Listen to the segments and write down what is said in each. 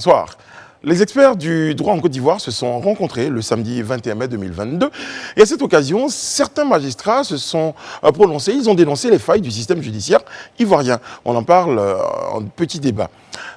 Bonsoir. Les experts du droit en Côte d'Ivoire se sont rencontrés le samedi 21 mai 2022 et à cette occasion, certains magistrats se sont prononcés. Ils ont dénoncé les failles du système judiciaire ivoirien. On en parle en petit débat.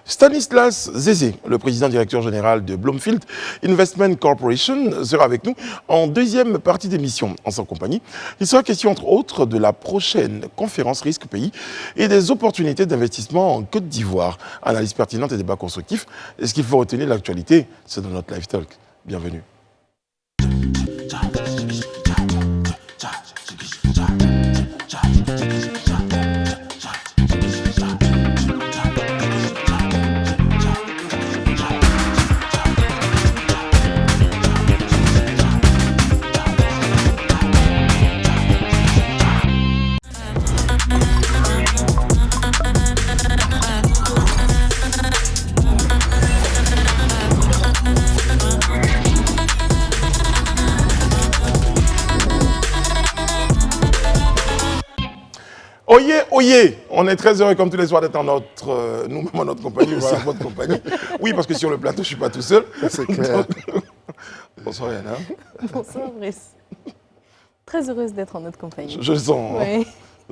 Stanislas Zézé, le président directeur général de Bloomfield Investment Corporation, sera avec nous en deuxième partie d'émission. En sa compagnie, il sera question entre autres de la prochaine conférence risque pays et des opportunités d'investissement en Côte d'Ivoire. Analyse pertinente et débat constructif. Et ce qu'il faut retenir de l'actualité, c'est dans notre Live Talk. Bienvenue. Oyez, oyez, on est très heureux comme tous les soirs d'être nous-mêmes en notre compagnie, aussi en votre compagnie. Oui, parce que sur le plateau, je ne suis pas tout seul. C'est clair. Bonsoir Yana. Bonsoir Brice. Très heureuse d'être en notre compagnie. Je le sens. Oui.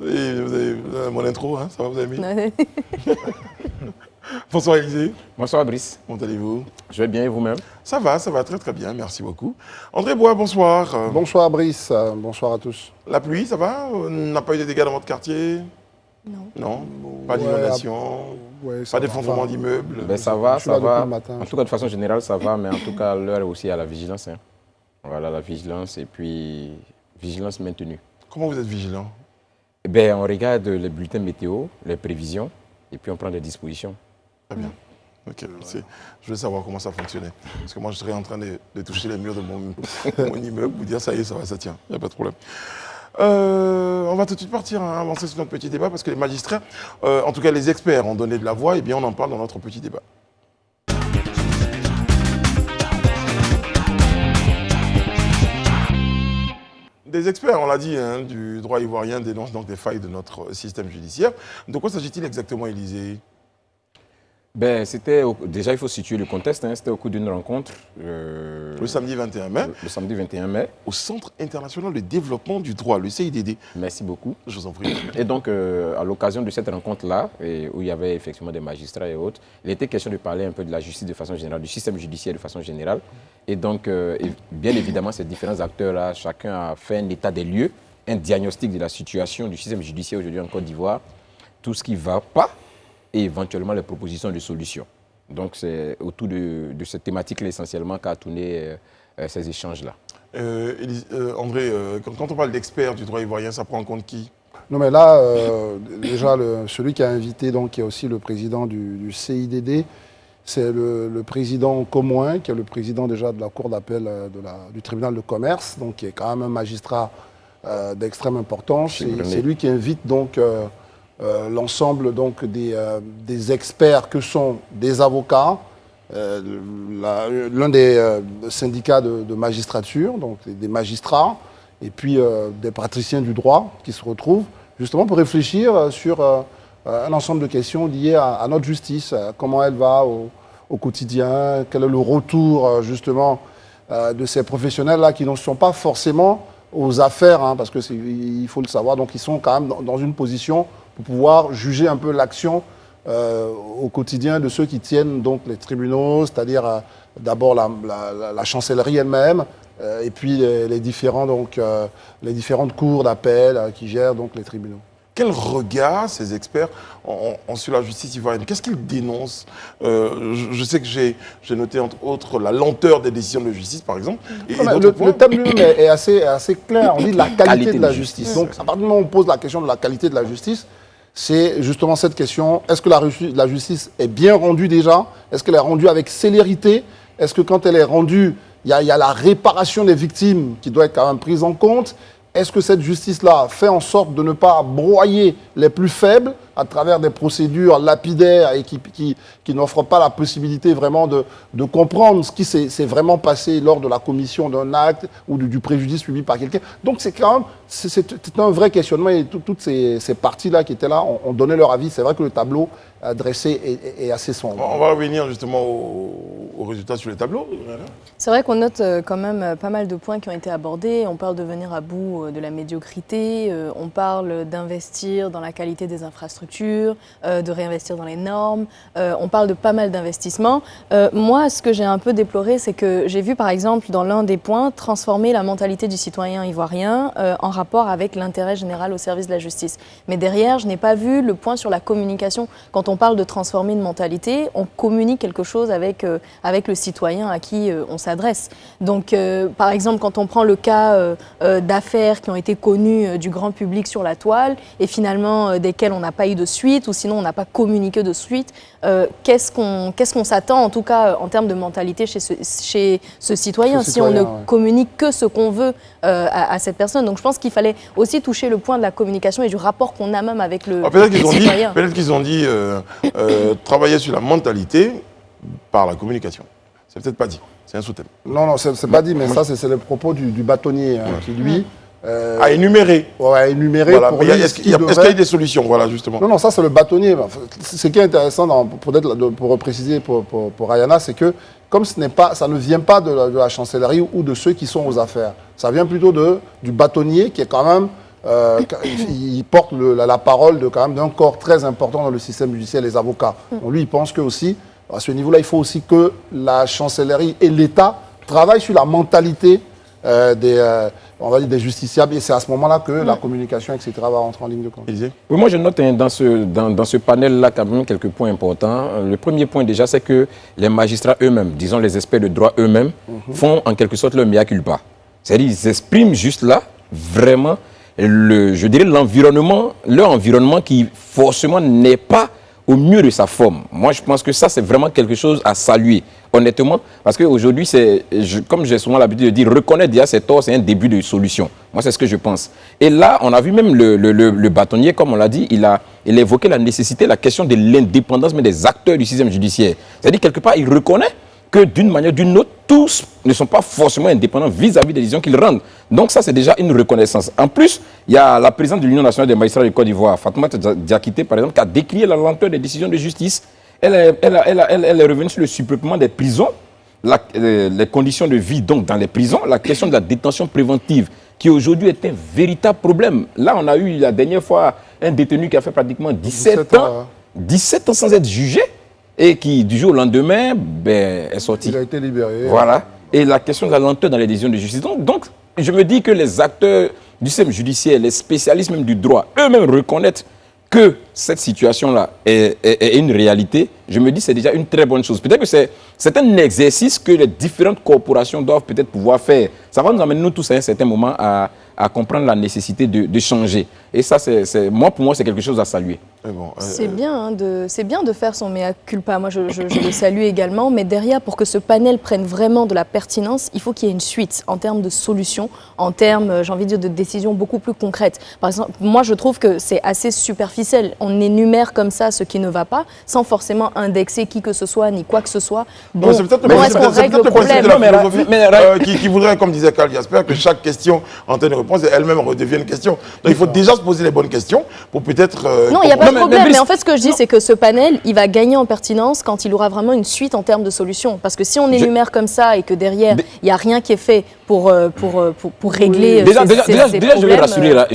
Et vous avez mon intro, hein, ça va, vous avez mis Bonsoir Élisée. Bonsoir Brice. Comment allez-vous? Je vais bien et vous-même? Ça va très très bien, merci beaucoup. André Bois, bonsoir. Bonsoir Brice, bonsoir à tous. La pluie, ça va? On n'a pas eu de dégâts dans votre quartier? Non. Non? Pas d'inondation? Pas d'effondrement d'immeubles? Ben, ça va, ça va. Matin, en tout cas, de façon générale, ça va, mais en tout cas, l'heure est aussi à la vigilance. Hein. Voilà, la vigilance et puis vigilance maintenue. Comment vous êtes vigilant? Ben, on regarde les bulletins météo, les prévisions, et puis on prend des dispositions. Très bien. Ok, je veux savoir comment ça fonctionnait. Parce que moi, je serais en train de toucher les murs de mon immeuble, vous dire ça y est, ça va, ça tient, il n'y a pas de problème. On va tout de suite partir, avancer sur notre petit débat, parce que les magistrats, en tout cas les experts, ont donné de la voix, et bien on en parle dans notre petit débat. Des experts, on l'a dit, du droit ivoirien dénoncent donc des failles de notre système judiciaire. De quoi s'agit-il exactement, Élisée? Ben, déjà, il faut situer le contexte. C'était au cours d'une rencontre. Le samedi 21 mai. Le samedi 21 mai. Au Centre international de développement du droit, le CIDD. Merci beaucoup. Je vous en prie. Et donc, à l'occasion de cette rencontre-là, où il y avait effectivement des magistrats et autres, il était question de parler un peu de la justice de façon générale, du système judiciaire de façon générale. Et donc, bien évidemment, ces différents acteurs-là, chacun a fait un état des lieux, un diagnostic de la situation du système judiciaire aujourd'hui en Côte d'Ivoire, tout ce qui ne va pas, et éventuellement les propositions de solutions. Donc c'est autour de cette thématique-là essentiellement qu'a tourné ces échanges-là. André, quand on parle d'experts du droit ivoirien, ça prend en compte qui? Non mais là, déjà, celui qui a invité, donc, qui est aussi le président du CIDD, c'est le président Comoin, qui est le président déjà de la Cour d'appel du tribunal de commerce, donc qui est quand même un magistrat d'extrême importance. C'est lui qui invite donc l'ensemble donc des experts que sont des avocats, l'un des syndicats de magistrature, donc des magistrats, et puis des praticiens du droit qui se retrouvent justement pour réfléchir sur un ensemble de questions liées à notre justice, comment elle va au quotidien, quel est le retour justement de ces professionnels-là qui ne sont pas forcément aux affaires, parce qu'il faut le savoir, donc ils sont quand même dans une position pour pouvoir juger un peu l'action au quotidien de ceux qui tiennent donc les tribunaux, c'est-à-dire d'abord la chancellerie elle-même, et puis les différentes cours d'appel qui gèrent donc les tribunaux. Quel regard ces experts ont sur la justice ivoirienne? Qu'est-ce qu'ils dénoncent? Je sais que j'ai noté entre autres la lenteur des décisions de justice, par exemple. Le thème lui-même est assez clair. On dit la qualité de la justice. Donc, à partir du moment où on pose la question de la qualité de la justice, c'est justement cette question. Est-ce que la justice est bien rendue déjà? Est-ce qu'elle est rendue avec célérité? Est-ce que quand elle est rendue, il y a la réparation des victimes qui doit être quand même prise en compte? Est-ce que cette justice-là fait en sorte de ne pas broyer les plus faibles? à travers des procédures lapidaires et qui n'offrent pas la possibilité vraiment de comprendre ce qui s'est vraiment passé lors de la commission d'un acte ou du préjudice subi par quelqu'un. Donc c'est quand même, c'est un vrai questionnement et toutes ces parties-là qui étaient là ont donné leur avis. C'est vrai que le tableau dressé est assez sombre. On va revenir justement aux résultats sur les tableaux. C'est vrai qu'on note quand même pas mal de points qui ont été abordés. On parle de venir à bout de la médiocrité, on parle d'investir dans la qualité des infrastructures, de réinvestir dans les normes, on parle de pas mal d'investissements. Moi, ce que j'ai un peu déploré, c'est que j'ai vu par exemple dans l'un des points transformer la mentalité du citoyen ivoirien en rapport avec l'intérêt général au service de la justice. Mais derrière, je n'ai pas vu le point sur la communication. Quand on parle de transformer une mentalité, on communique quelque chose avec le citoyen à qui on s'adresse. Donc, par exemple, quand on prend le cas d'affaires qui ont été connues du grand public sur la toile et finalement desquelles on n'a pas eu de suite ou sinon on n'a pas communiqué de suite, qu'est-ce qu'on s'attend en tout cas en termes de mentalité chez ce citoyen si on ne communique que ce qu'on veut à cette personne. Donc, je pense qu'il fallait aussi toucher le point de la communication et du rapport qu'on a même avec le citoyen. Peut-être qu'ils ont dit travailler sur la mentalité par la communication. C'est peut-être pas dit. C'est un sous-thème. Non, c'est pas dit, mais ça, c'est le propos du bâtonnier qui, lui... a énuméré. Ouais, énuméré voilà. pour Est-ce qu'il y a des solutions, voilà, justement. Non, ça, c'est le bâtonnier. Ce qui est intéressant, pour repréciser pour Ayana, c'est que comme ça ne vient pas de la chancellerie ou de ceux qui sont aux affaires, ça vient plutôt du bâtonnier qui est quand même... il porte la parole d'un corps très important dans le système judiciaire, les avocats. Donc lui, il pense que aussi, à ce niveau-là, il faut aussi que la chancellerie et l'État travaillent sur la mentalité des justiciables. Et c'est à ce moment-là que la communication, etc., va rentrer en ligne de compte. Oui, moi, je note dans ce panel-là quand même quelques points importants. Le premier point, déjà, c'est que les magistrats eux-mêmes, disons les experts de droit eux-mêmes, font en quelque sorte leur mea culpa. C'est-à-dire ils expriment juste là, vraiment, je dirais leur environnement qui forcément n'est pas au mieux de sa forme. Moi, je pense que ça, c'est vraiment quelque chose à saluer, honnêtement, parce qu'aujourd'hui, comme j'ai souvent l'habitude de dire, reconnaître déjà ses torts, c'est un début de solution. Moi, c'est ce que je pense. Et là, on a vu même le bâtonnier, comme on l'a dit, il a évoqué la nécessité, la question de l'indépendance mais des acteurs du système judiciaire. C'est-à-dire, quelque part, il reconnaît que d'une manière ou d'une autre, tous ne sont pas forcément indépendants vis-à-vis des décisions qu'ils rendent. Donc ça, c'est déjà une reconnaissance. En plus, il y a la présidente de l'Union nationale des magistrats de Côte d'Ivoire, Fatoumata Diakité, par exemple, qui a décrié la lenteur des décisions de justice. Elle est revenue sur le surpeuplement des prisons, les conditions de vie donc dans les prisons, la question de la détention préventive, qui aujourd'hui est un véritable problème. Là, on a eu la dernière fois un détenu qui a fait pratiquement 17 ans sans être jugé. Et qui, du jour au lendemain, est sorti. Il a été libéré. Voilà. Et la question de la lenteur dans les décisions de justice. Donc, je me dis que les acteurs du système judiciaire, les spécialistes même du droit, eux-mêmes reconnaissent que cette situation-là est une réalité. Je me dis que c'est déjà une très bonne chose. Peut-être que c'est un exercice que les différentes corporations doivent peut-être pouvoir faire. Ça va nous amener, nous tous, à un certain moment, à comprendre la nécessité de changer. Et ça, pour moi, c'est quelque chose à saluer. Bon, c'est bien de faire son mea culpa. Moi, je le salue également. Mais derrière, pour que ce panel prenne vraiment de la pertinence, il faut qu'il y ait une suite en termes de solutions, en termes, j'ai envie de dire, de décisions beaucoup plus concrètes. Par exemple, moi, je trouve que c'est assez superficiel. On énumère comme ça ce qui ne va pas, sans forcément indexer qui que ce soit, ni quoi que ce soit. Bon, c'est peut-être le principe de la philosophie qui voudrait, comme disait Karl Jasper, que chaque question en termes de réponse elle-même redevienne question. Donc il faut déjà se poser les bonnes questions pour peut-être... Non, il n'y a pas de problème, mais en fait ce que je dis c'est que ce panel, il va gagner en pertinence quand il aura vraiment une suite en termes de solutions. Parce que si on énumère comme ça et que derrière, il n'y a rien qui est fait pour régler déjà, ces problèmes... je vais rassurer là.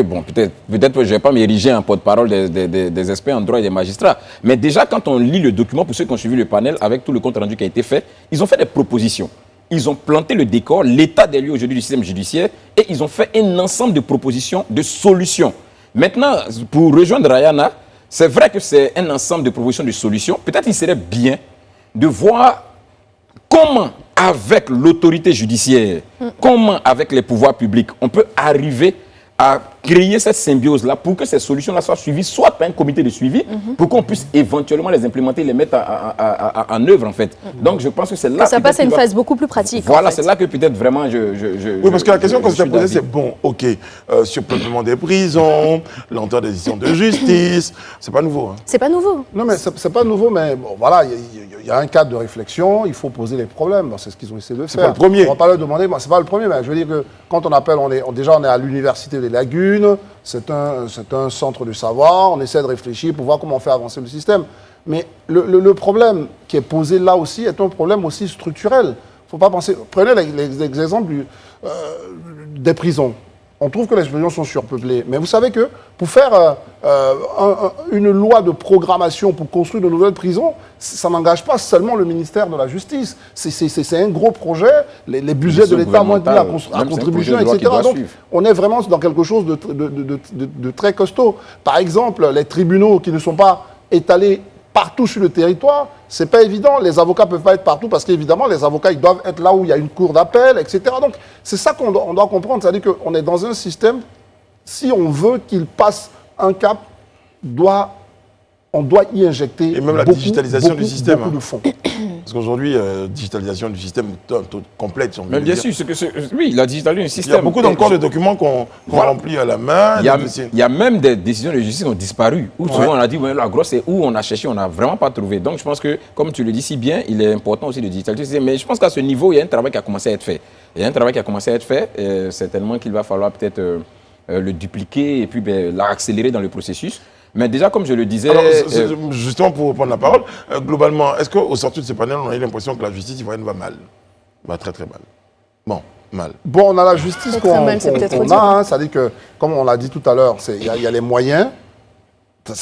Bon, peut-être que je ne vais pas m'ériger en porte-parole des experts en droit et des magistrats. Mais déjà, quand on lit le document, pour ceux qui ont suivi le panel, avec tout le compte rendu qui a été fait, ils ont fait des propositions. Ils ont planté le décor, l'état des lieux aujourd'hui du système judiciaire, et ils ont fait un ensemble de propositions, de solutions. Maintenant, pour rejoindre Ayana, c'est vrai que c'est un ensemble de propositions, de solutions. Peut-être qu'il serait bien de voir comment, avec l'autorité judiciaire, comment, avec les pouvoirs publics, on peut arriver à créer cette symbiose-là pour que ces solutions-là soient suivies, soit par un comité de suivi, pour qu'on puisse éventuellement les implémenter, les mettre en œuvre, en fait. Donc, je pense que c'est là... Que ça passe à une phase beaucoup plus pratique. Voilà, en fait. c'est là que peut-être vraiment Oui, parce que la question qu'on s'est posée, c'est bon, ok, surpeuplement des prisons, lenteur des décisions de justice, c'est pas nouveau. Hein. C'est pas nouveau. Non, mais c'est pas nouveau, mais bon, voilà, il y a un cadre de réflexion, il faut poser les problèmes. Bon, c'est ce qu'ils ont essayé de faire. C'est pas le premier. On va pas leur demander, c'est pas le premier, mais je veux dire que quand on appelle, on est à l'Université des Lagunes, c'est un centre de savoir, on essaie de réfléchir pour voir comment on fait avancer le système. Mais le problème qui est posé là aussi est un problème aussi structurel. Il ne faut pas penser... Prenez les exemples des prisons. On trouve que les prisons sont surpeuplées. Mais vous savez que pour faire une loi de programmation pour construire de nouvelles prisons, ça n'engage pas seulement le ministère de la Justice. C'est un gros projet. Les budgets de l'État moins mis à contribution, etc. Donc, on est vraiment dans quelque chose de très costaud. Par exemple, les tribunaux qui ne sont pas étalés partout sur le territoire, c'est pas évident. Les avocats peuvent pas être partout parce qu'évidemment, les avocats, ils doivent être là où il y a une cour d'appel, etc. Donc, c'est ça qu'on doit comprendre. C'est-à-dire qu'on est dans un système, si on veut qu'il passe un cap, on doit y injecter et même la digitalisation du système. Beaucoup de fonds. Parce qu'aujourd'hui, digitalisation du système complète. Mais bien sûr, oui, la digitalisation du système. Il y a beaucoup encore de documents qu'on remplit à la main. Il y a même des décisions de justice qui ont disparu. Où souvent on a dit, ouais, la grosse, c'est où on a cherché, on n'a vraiment pas trouvé. Donc je pense que, comme tu le dis si bien, il est important aussi de digitaliser le système. Mais je pense qu'à ce niveau, il y a un travail qui a commencé à être fait. Il y a un travail qui a commencé à être fait. Certainement qu'il va falloir peut-être le dupliquer et puis l'accélérer dans le processus. Mais déjà, comme je le disais... Alors, justement, pour prendre la parole, globalement, est-ce qu'au sortir de ce panel, on a eu l'impression que la justice ivoirienne va mal? Va très très mal. Bon, mal. Bon, on a la justice qu'on a, hein, c'est-à-dire que, comme on l'a dit tout à l'heure, il y a les moyens.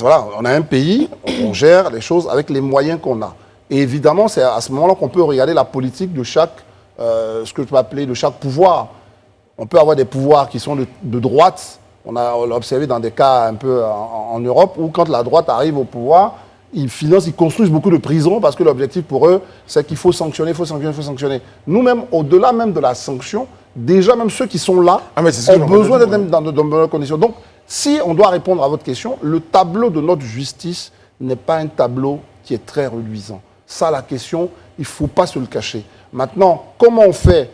Voilà, on a un pays, on gère les choses avec les moyens qu'on a. Et évidemment, c'est à ce moment-là qu'on peut regarder la politique de chaque, ce que je peux appeler de chaque pouvoir. On peut avoir des pouvoirs qui sont de droite. On l'a observé dans des cas un peu en Europe où quand la droite arrive au pouvoir, ils construisent beaucoup de prisons parce que l'objectif pour eux, c'est qu'il faut sanctionner, il faut sanctionner, il faut sanctionner. Nous-mêmes, au-delà même de la sanction, déjà même ceux qui sont là ont besoin d'être dans de bonnes conditions. Donc, si on doit répondre à votre question, le tableau de notre justice n'est pas un tableau qui est très reluisant. Ça, la question, il ne faut pas se le cacher. Maintenant, comment on fait ?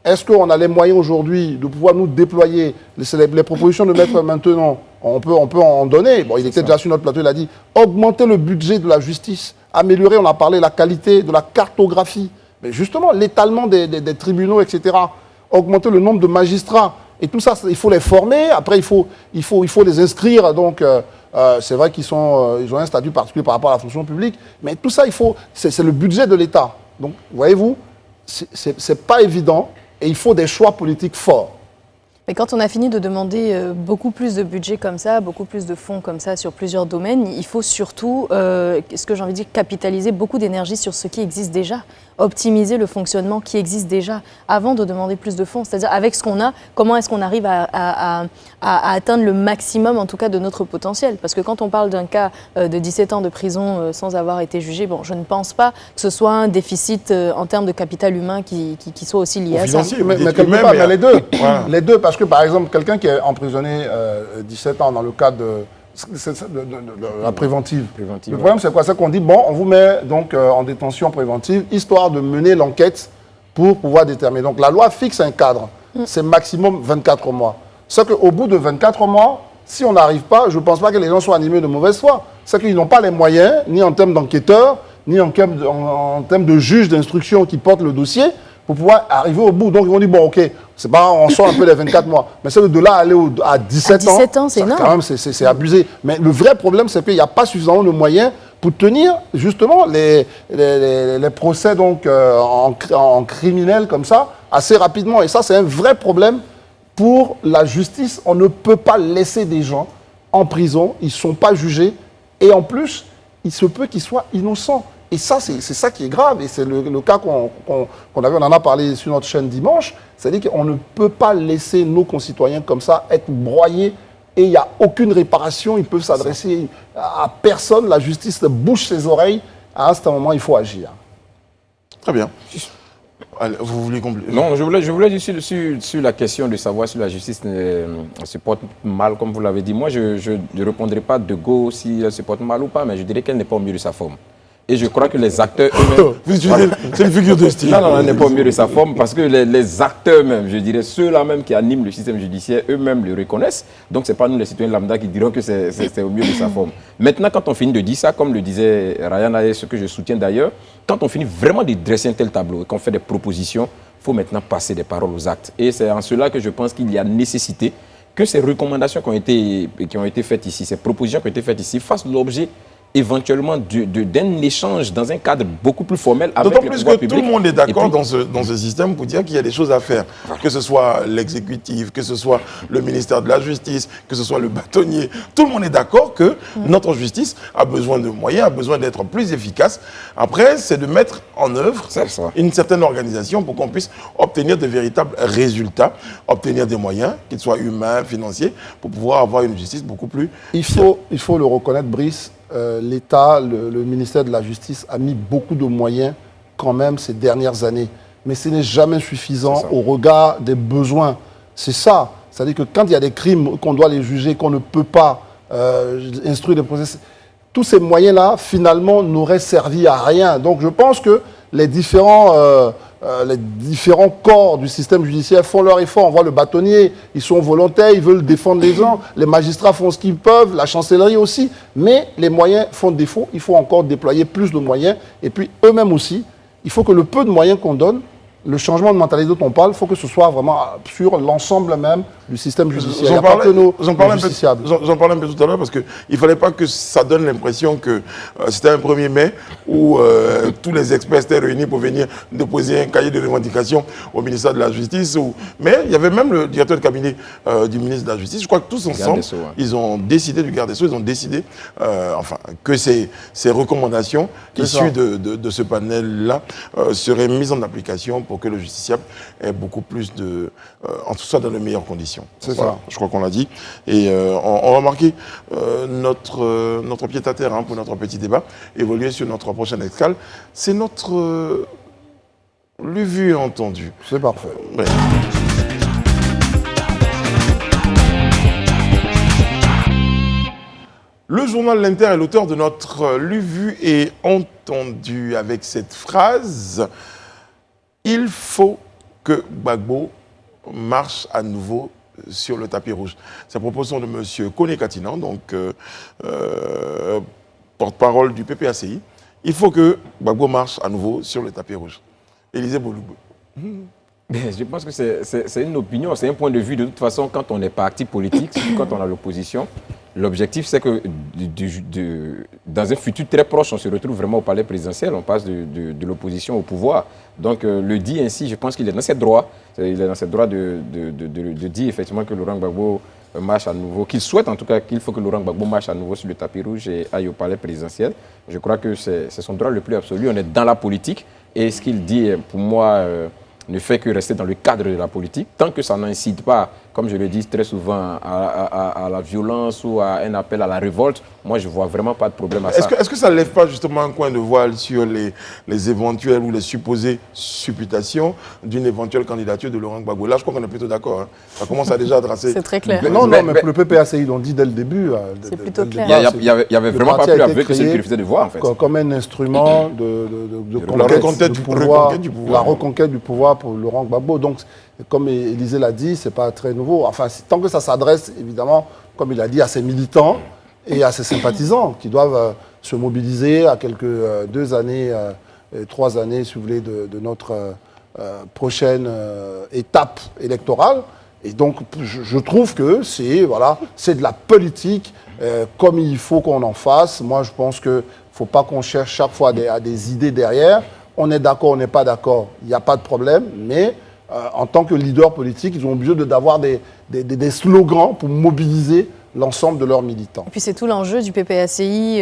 Est-ce qu'on a les moyens aujourd'hui de pouvoir nous déployer les propositions de maître maintenant, on peut en donner. Bon, il était déjà sur notre plateau, il a dit augmenter le budget de la justice, améliorer, on a parlé, la qualité de la cartographie. Mais justement, l'étalement des tribunaux, etc. Augmenter le nombre de magistrats. Et tout ça, il faut les former. Après, il faut les inscrire. Donc, c'est vrai qu'ils ont un statut particulier par rapport à la fonction publique. Mais tout ça, c'est le budget de l'État. Donc, voyez-vous, c'est pas évident. Et il faut des choix politiques forts. Mais quand on a fini de demander beaucoup plus de budget comme ça, beaucoup plus de fonds comme ça sur plusieurs domaines, il faut surtout, ce que j'ai envie de dire, capitaliser beaucoup d'énergie sur ce qui existe déjà. Optimiser le fonctionnement qui existe déjà avant de demander plus de fonds. C'est-à-dire, avec ce qu'on a, comment est-ce qu'on arrive à atteindre le maximum, en tout cas, de notre potentiel. Parce que quand on parle d'un cas de 17 ans de prison sans avoir été jugé, bon, je ne pense pas que ce soit un déficit en termes de capital humain qui soit aussi lié à ça. Mais les deux. Voilà. Les deux, parce que, par exemple, quelqu'un qui est emprisonné 17 ans dans le cadre de la préventive. Le problème, c'est quoi? C'est qu'on dit, bon, on vous met donc en détention préventive, histoire de mener l'enquête pour pouvoir déterminer. Donc, la loi fixe un cadre. C'est maximum 24 mois. C'est qu'au bout de 24 mois, si on n'arrive pas, je ne pense pas que les gens soient animés de mauvaise foi. C'est qu'ils n'ont pas les moyens, ni en termes d'enquêteurs, ni en termes de juges d'instruction qui portent le dossier, pour pouvoir arriver au bout. Donc, ils vont dire, bon, OK, c'est pas, on sort un peu les 24 mois. Mais c'est de là aller à 17 ans. 17 ans, c'est énorme. Quand même, c'est abusé. Mais le vrai problème, c'est qu'il n'y a pas suffisamment de moyens pour tenir, justement, les procès donc, en criminel comme ça, assez rapidement. Et ça, c'est un vrai problème pour la justice. On ne peut pas laisser des gens en prison. Ils ne sont pas jugés. Et en plus, il se peut qu'ils soient innocents. Et ça, c'est ça qui est grave. Et c'est le cas qu'on avait, on en a parlé sur notre chaîne dimanche. C'est-à-dire qu'on ne peut pas laisser nos concitoyens comme ça être broyés et il n'y a aucune réparation. Ils peuvent s'adresser à personne. La justice bouche ses oreilles. À un certain moment, il faut agir. Très bien. Allez, vous voulez compléter? Non, je voulais dire sur la question de savoir si la justice se porte mal, comme vous l'avez dit. Moi, je ne répondrai pas de go si elle se porte mal ou pas, mais je dirais qu'elle n'est pas au mieux de sa forme. Et je crois que les acteurs eux-mêmes... Vous utilisez, c'est une figure de style. Non, elle n'est pas au mieux de sa forme parce que les acteurs même, je dirais ceux-là même qui animent le système judiciaire, eux-mêmes le reconnaissent. Donc, ce n'est pas nous les citoyens lambda qui diront que c'est au mieux de sa forme. Maintenant, quand on finit de dire ça, comme le disait Ryan, et ce que je soutiens d'ailleurs, quand on finit vraiment de dresser un tel tableau et qu'on fait des propositions, il faut maintenant passer des paroles aux actes. Et c'est en cela que je pense qu'il y a nécessité que ces recommandations qui ont été faites ici, ces propositions qui ont été faites ici, fassent l'objet éventuellement d'un échange dans un cadre beaucoup plus formel avec D'autant le plus pouvoir que public. tout le monde est d'accord puis, dans ce système pour dire qu'il y a des choses à faire. Que ce soit l'exécutif, que ce soit le ministère de la Justice, que ce soit le bâtonnier. Tout le monde est d'accord que notre justice a besoin de moyens, a besoin d'être plus efficace. Après, c'est de mettre en œuvre une certaine organisation pour qu'on puisse obtenir de véritables résultats, obtenir des moyens, qu'ils soient humains, financiers, pour pouvoir avoir une justice beaucoup plus... Il faut le reconnaître, Brice. L'État, le ministère de la Justice a mis beaucoup de moyens quand même ces dernières années. Mais ce n'est jamais suffisant au regard des besoins. C'est ça. C'est-à-dire que quand il y a des crimes qu'on doit les juger, qu'on ne peut pas instruire des procès, tous ces moyens-là, finalement, n'auraient servi à rien. Donc je pense que les différents corps du système judiciaire font leur effort. On voit le bâtonnier, ils sont volontaires, ils veulent défendre les gens. Les magistrats font ce qu'ils peuvent, la chancellerie aussi. Mais les moyens font défaut. Il faut encore déployer plus de moyens. Et puis eux-mêmes aussi, il faut que le peu de moyens qu'on donne, le changement de mentalité dont on parle, il faut que ce soit vraiment sur l'ensemble même du système judiciaire. J'en parlais un peu tout à l'heure parce qu'il ne fallait pas que ça donne l'impression que c'était un 1er mai où tous les experts étaient réunis pour venir déposer un cahier de revendications au ministère de la Justice. Mais il y avait même le directeur de cabinet du ministre de la Justice. Je crois que tous ensemble, ils ont décidé, du garde des Sceaux, ils ont décidé que ces recommandations issues de ce panel-là seraient mises en application pour que le justiciable ait beaucoup plus en tout cas dans de meilleures conditions. C'est ça. Je crois qu'on l'a dit. Et on va marquer notre pied-à-terre pour notre petit débat, évoluer sur notre prochaine escale. C'est notre lu, vu, entendu. C'est parfait. Ouais. Le journal L'Inter est l'auteur de notre lu, vu et entendu avec cette phrase. Il faut que Gbagbo marche à nouveau sur le tapis rouge. C'est la proposition de M. Koné Katinan, donc porte-parole du PPACI. Il faut que Gbagbo marche à nouveau sur le tapis rouge. Élisée Bouloubou. Je pense que c'est une opinion, c'est un point de vue. De toute façon, quand on est parti politique, quand on a l'opposition, l'objectif, c'est que dans un futur très proche, on se retrouve vraiment au palais présidentiel, on passe de l'opposition au pouvoir. Donc, le dit ainsi, je pense qu'il est dans ses droits. Il est dans ses droits de dire effectivement que Laurent Gbagbo marche à nouveau, qu'il souhaite en tout cas qu'il faut que Laurent Gbagbo marche à nouveau sur le tapis rouge et aille au palais présidentiel. Je crois que c'est son droit le plus absolu. On est dans la politique et ce qu'il dit, pour moi, ne fait que rester dans le cadre de la politique, tant que ça n'incite pas, comme je le dis très souvent, à la violence ou à un appel à la révolte. Moi, je ne vois vraiment pas de problème à ça. Est-ce que ça ne lève pas justement un coin de voile sur les éventuelles ou les supposées supputations d'une éventuelle candidature de Laurent Gbagbo? Là, je crois qu'on est plutôt d'accord. Hein. Ça commence à déjà tracer. C'est très clair. Mais le PPACI, ils l'ont dit dès le début. C'est plutôt clair. Il n'y avait vraiment pas plus avoué que celui qui refusait de voir, en fait. Comme un instrument de la reconquête du pouvoir pour Laurent Gbagbo. Donc, comme Élisée l'a dit, ce n'est pas très nouveau. Enfin, tant que ça s'adresse, évidemment, comme il a dit, à ses militants et à ses sympathisants qui doivent se mobiliser à quelques 2 années, 3 années, si vous voulez, de notre prochaine étape électorale. Et donc, je trouve que c'est de la politique comme il faut qu'on en fasse. Moi, je pense qu'il ne faut pas qu'on cherche chaque fois à des idées derrière. On est d'accord, on n'est pas d'accord, il n'y a pas de problème, mais en tant que leader politique, ils ont obligé d'avoir des slogans pour mobiliser l'ensemble de leurs militants. Et puis c'est tout l'enjeu du PPACI,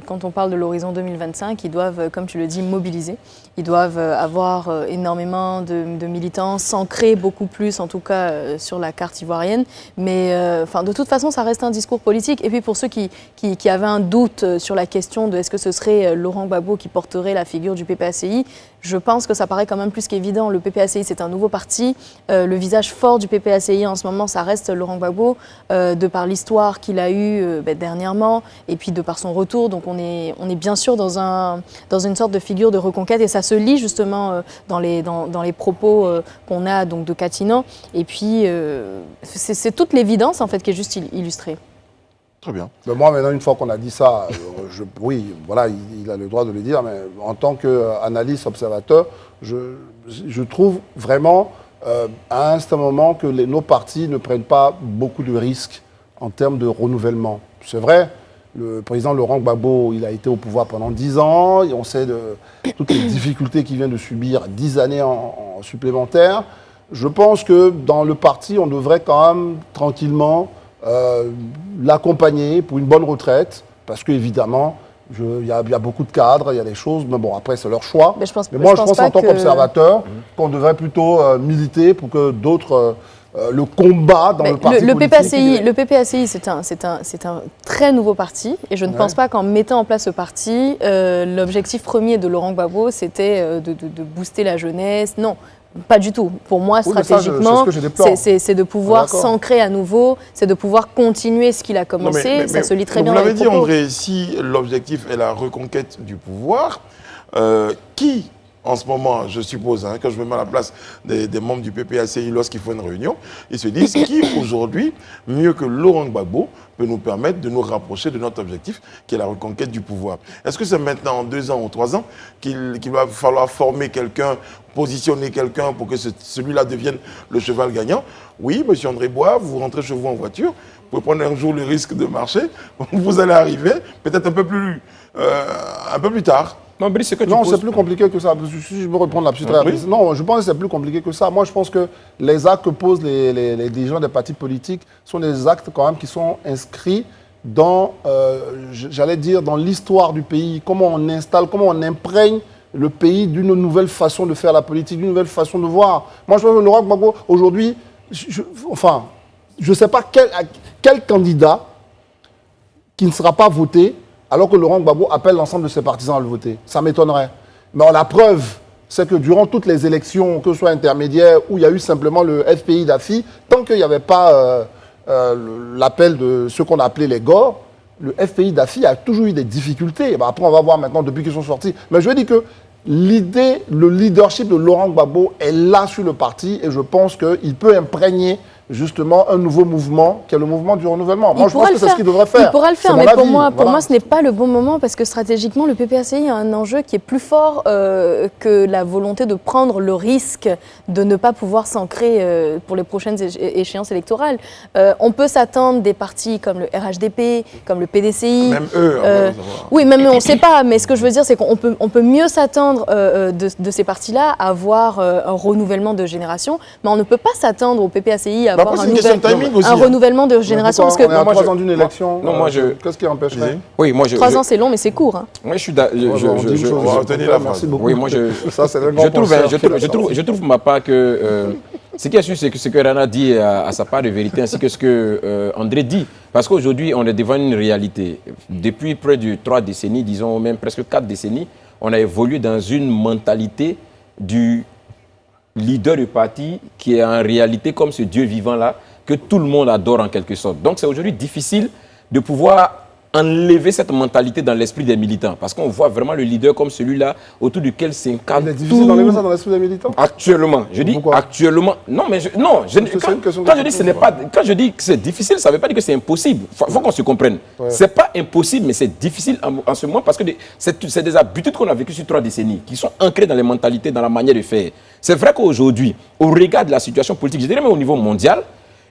quand on parle de l'horizon 2025, ils doivent, comme tu le dis, mobiliser. Ils doivent avoir énormément de militants, s'ancrer beaucoup plus, en tout cas sur la carte ivoirienne. Mais de toute façon, ça reste un discours politique. Et puis pour ceux qui avaient un doute sur la question de est-ce que ce serait Laurent Gbagbo qui porterait la figure du PPACI, je pense que ça paraît quand même plus qu'évident. Le PPACI, c'est un nouveau parti. Le visage fort du PPACI en ce moment, ça reste Laurent Gbagbo, de par l'histoire qu'il a eue dernièrement, et puis de par son retour. Donc on est bien sûr dans une sorte de figure de reconquête, et ça se lit justement dans les propos qu'on a donc de Katinan. Et puis c'est toute l'évidence en fait qui est juste illustrée. Très bien. Mais moi, maintenant, une fois qu'on a dit ça, oui, voilà, il a le droit de le dire, mais en tant qu'analyste, observateur, je trouve vraiment à un certain moment que nos partis ne prennent pas beaucoup de risques en termes de renouvellement. C'est vrai, le président Laurent Gbagbo, il a été au pouvoir pendant 10 ans, et on sait de toutes les difficultés qu'il vient de subir, 10 années en supplémentaire. Je pense que dans le parti, on devrait quand même tranquillement l'accompagner pour une bonne retraite, parce qu'évidemment, il y a beaucoup de cadres, il y a des choses, mais bon, après, c'est leur choix. Mais moi, je pense en tant qu'observateur qu'on devrait plutôt militer pour que d'autres le combat dans le parti politique. Le PPACI, c'est un très nouveau parti, et je ne pense pas qu'en mettant en place ce parti, l'objectif premier de Laurent Gbagbo, c'était de booster la jeunesse. Non. Pas du tout. Pour moi, stratégiquement, c'est de pouvoir s'ancrer à nouveau, c'est de pouvoir continuer ce qu'il a commencé. Ça se lit très bien. Vous l'avez dit, André, si l'objectif est la reconquête du pouvoir, qui, en ce moment, je suppose, quand je me mets à la place des membres du PPACI lorsqu'ils font une réunion, ils se disent qui, aujourd'hui, mieux que Laurent Gbagbo, peut nous permettre de nous rapprocher de notre objectif, qui est la reconquête du pouvoir. Est-ce que c'est maintenant, en 2 ans ou 3 ans, qu'il va falloir former quelqu'un, positionner quelqu'un pour que celui-là devienne le cheval gagnant? Oui, monsieur André Bois, vous rentrez chez vous en voiture, vous pouvez prendre un jour le risque de marcher, vous allez arriver, peut-être un peu plus tard. Non, c'est plus compliqué que ça. Si je me reprends là-dessus très rapidement. Non, je pense que c'est plus compliqué que ça. Moi, je pense que les actes que posent les dirigeants des partis politiques sont des actes quand même qui sont inscrits dans, j'allais dire, dans l'histoire du pays. Comment on installe, comment on imprègne le pays d'une nouvelle façon de faire la politique, d'une nouvelle façon de voir. Moi, je pense que Laurent Gbagbo, aujourd'hui, je ne sais pas quel candidat qui ne sera pas voté alors que Laurent Gbagbo appelle l'ensemble de ses partisans à le voter. Ça m'étonnerait. Mais la preuve, c'est que durant toutes les élections, que ce soit intermédiaires, où il y a eu simplement le FPI d'AFI, tant qu'il n'y avait pas l'appel de ce qu'on appelait les GOR, le FPI d'AFI a toujours eu des difficultés. Après, on va voir maintenant depuis qu'ils sont sortis. Mais je veux dire que l'idée, le leadership de Laurent Gbagbo est là sur le parti, et je pense qu'il peut imprégner justement un nouveau mouvement, qui est le mouvement du renouvellement. Moi, je pense que c'est ce qu'il devrait faire. Il pourra le faire, mais pour moi, ce n'est pas le bon moment, parce que stratégiquement, le PPACI a un enjeu qui est plus fort que la volonté de prendre le risque de ne pas pouvoir s'ancrer pour les prochaines échéances électorales. On peut s'attendre des partis comme le RHDP, comme le PDCI. Même eux, oui, même eux, on ne sait pas, mais ce que je veux dire, c'est qu'on peut mieux s'attendre de ces partis-là à avoir un renouvellement de génération, mais on ne peut pas s'attendre au PPACI à avoir un renouvellement de génération. Parce que on est à 3 ans d'une élection. Qu'est-ce qui empêcherait? Oui, 3 ans, c'est long, mais c'est court. Moi, je suis d'accord. Merci beaucoup. Oui, moi, je trouve ma part que ce qui est sûr, c'est que ce que Rana dit à sa part de vérité, ainsi que ce que André dit. Parce qu'aujourd'hui, on est devant une réalité. Depuis près de 3 décennies, disons même presque 4 décennies, on a évolué dans une mentalité du leader du parti qui est en réalité comme ce Dieu vivant-là, que tout le monde adore en quelque sorte. Donc c'est aujourd'hui difficile de pouvoir enlever cette mentalité dans l'esprit des militants, parce qu'on voit vraiment le leader comme celui-là autour duquel s'incarne. Il est difficile d'enlever ça dans l'esprit des militants. Actuellement, je dis actuellement. Non, mais quand je dis que c'est difficile, ça ne veut pas dire que c'est impossible. Faut qu'on se comprenne. C'est pas impossible, mais c'est difficile en ce moment, parce que c'est des habitudes qu'on a vécues sur 3 décennies, qui sont ancrées dans les mentalités, dans la manière de faire. C'est vrai qu'aujourd'hui, au regard de la situation politique, je dirais même au niveau mondial,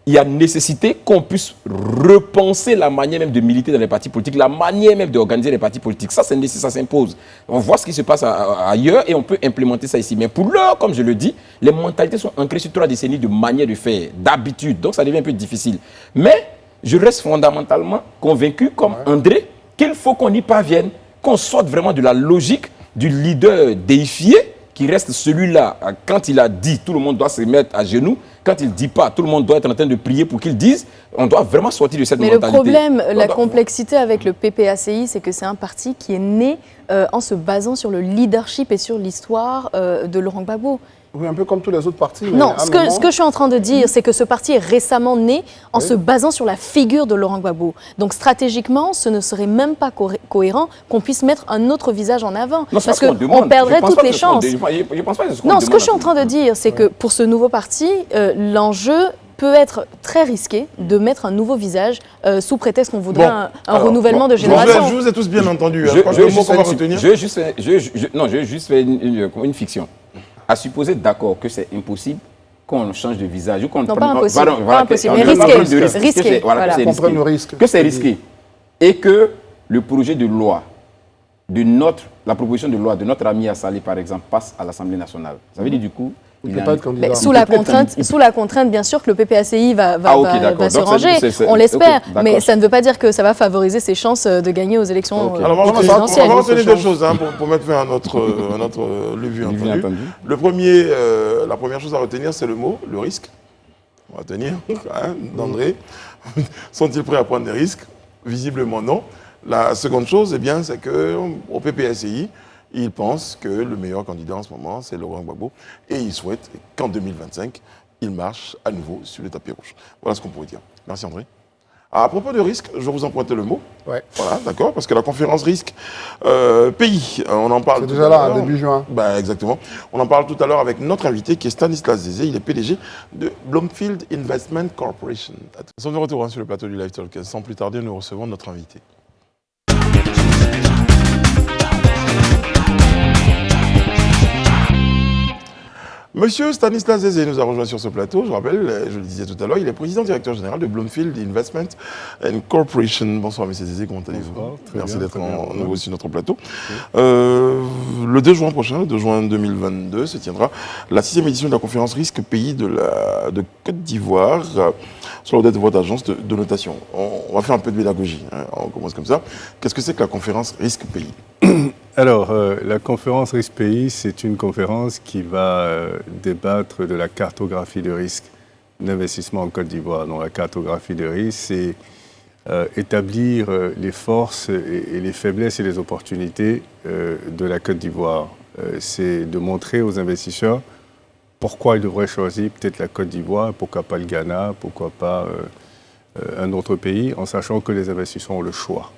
il y a nécessité qu'on puisse repenser la manière même de militer dans les partis politiques, la manière même d'organiser les partis politiques. Ça, c'est nécessaire, ça s'impose. On voit ce qui se passe ailleurs et on peut implémenter ça ici. Mais pour l'heure, comme je le dis, les mentalités sont ancrées sur 3 décennies de manière de faire, d'habitude. Donc, ça devient un peu difficile. Mais je reste fondamentalement convaincu, comme André, qu'il faut qu'on y parvienne, qu'on sorte vraiment de la logique du leader déifié, qui reste celui-là, quand il a dit, tout le monde doit se mettre à genoux. Quand il ne dit pas, tout le monde doit être en train de prier pour qu'il dise. On doit vraiment sortir de cette mentalité. Mais le problème, la complexité avec le PPACI, c'est que c'est un parti qui est né en se basant sur le leadership et sur l'histoire de Laurent Gbagbo. Oui, un peu comme tous les autres partis. Non, ce que je suis en train de dire, c'est que ce parti est récemment né en se basant sur la figure de Laurent Gbagbo. Donc stratégiquement, ce ne serait même pas cohérent qu'on puisse mettre un autre visage en avant. Non, parce qu'on perdrait toutes les chances. Je pense pas que non, ce que je suis en train de dire, c'est que pour ce nouveau parti, l'enjeu peut être très risqué de mettre un nouveau visage sous prétexte qu'on voudrait un renouvellement de génération. Je vous ai tous bien entendu. Je vais juste faire une fiction. À supposer d'accord que c'est impossible qu'on change de visage ou qu'on non, pas impossible, pas impossible, mais risqué. Que c'est risqué. Et que le projet de loi, la proposition de loi de notre ami Assalé, par exemple, passe à l'Assemblée nationale. Ça veut dire du coup... Sous la contrainte, bien sûr, que le PPACI va se ranger, on l'espère, mais ça ne veut pas dire que ça va favoriser ses chances de gagner aux élections présidentielles. On va retenir deux choses pour mettre fin à notre vue entendu. La première chose à retenir, c'est le mot, le risque. On va retenir, d'André. Sont-ils prêts à prendre des risques? Visiblement non. La seconde chose, eh bien, c'est qu'au PPACI, ils pensent que le meilleur candidat en ce moment, c'est Laurent Gbagbo. Et ils souhaitent qu'en 2025, il marche à nouveau sur le tapis rouge. Voilà ce qu'on pourrait dire. Merci André. À propos de risque, je vous emprunte le mot. Ouais. Voilà, d'accord, parce que la conférence risque pays, on en parle. C'est déjà là, début juin. Exactement. On en parle tout à l'heure avec notre invité qui est Stanislas Zézé. Il est PDG de Bloomfield Investment Corporation. Nous sommes de retour sur le plateau du Live Talk. Sans plus tarder, nous recevons notre invité. Monsieur Stanislas Zézé nous a rejoint sur ce plateau. Je rappelle, je le disais tout à l'heure, il est président directeur général de Bloomfield Investment Corporation. Bonsoir, monsieur Zézé, comment allez-vous? Merci d'être nouveau sur notre plateau. Le 2 juin prochain, le 2 juin 2022, se tiendra la 6e édition de la conférence Risque Pays de Côte d'Ivoire, sur l'ordre de votre agence de notation. On va faire un peu de pédagogie, on commence comme ça. Qu'est-ce que c'est que la conférence Risque Pays? Alors, la conférence Risque Pays, c'est une conférence qui va débattre de la cartographie de risque d'investissement en Côte d'Ivoire. Donc, la cartographie de risque, c'est établir les forces et les faiblesses et les opportunités de la Côte d'Ivoire. C'est de montrer aux investisseurs pourquoi ils devraient choisir peut-être la Côte d'Ivoire, pourquoi pas le Ghana, pourquoi pas un autre pays, en sachant que les investisseurs ont le choix.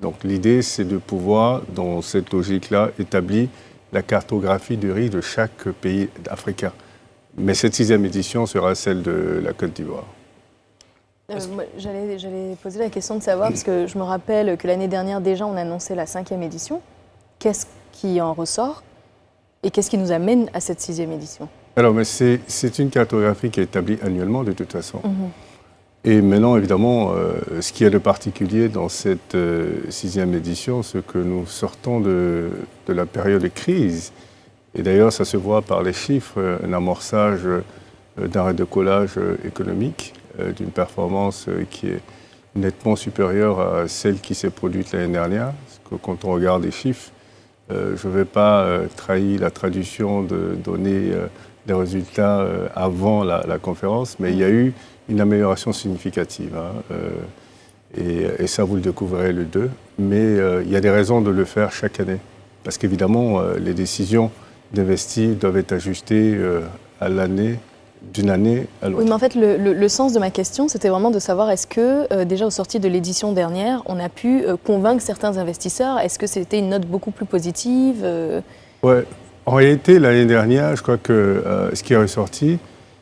Donc l'idée, c'est de pouvoir, dans cette logique-là, établir la cartographie du risque de chaque pays africain. Mais cette 6e édition sera celle de la Côte d'Ivoire. J'allais poser la question de savoir, parce que je me rappelle que l'année dernière, déjà, on a annoncé la 5e édition. Qu'est-ce qui en ressort et qu'est-ce qui nous amène à cette 6e édition? Alors, mais c'est une cartographie qui est établie annuellement, de toute façon. Et maintenant, évidemment, ce qui est de particulier dans cette 6e édition, c'est que nous sortons de la période de crise. Et d'ailleurs, ça se voit par les chiffres, un amorçage d'un redécollage économique, d'une performance qui est nettement supérieure à celle qui s'est produite l'année dernière. Parce que quand on regarde les chiffres, je ne vais pas trahir la tradition de donner des résultats avant la conférence, mais il y a eu une amélioration significative. Et ça, vous le découvrirez le 2. Mais il y a des raisons de le faire chaque année. Parce qu'évidemment, les décisions d'investir doivent être ajustées à l'année, d'une année à l'autre. Oui, mais en fait, le sens de ma question, c'était vraiment de savoir est-ce que, déjà au sorti de l'édition dernière, on a pu convaincre certains investisseurs? Est-ce que c'était une note beaucoup plus positive? Oui. En réalité, l'année dernière, je crois que ce qui est ressorti,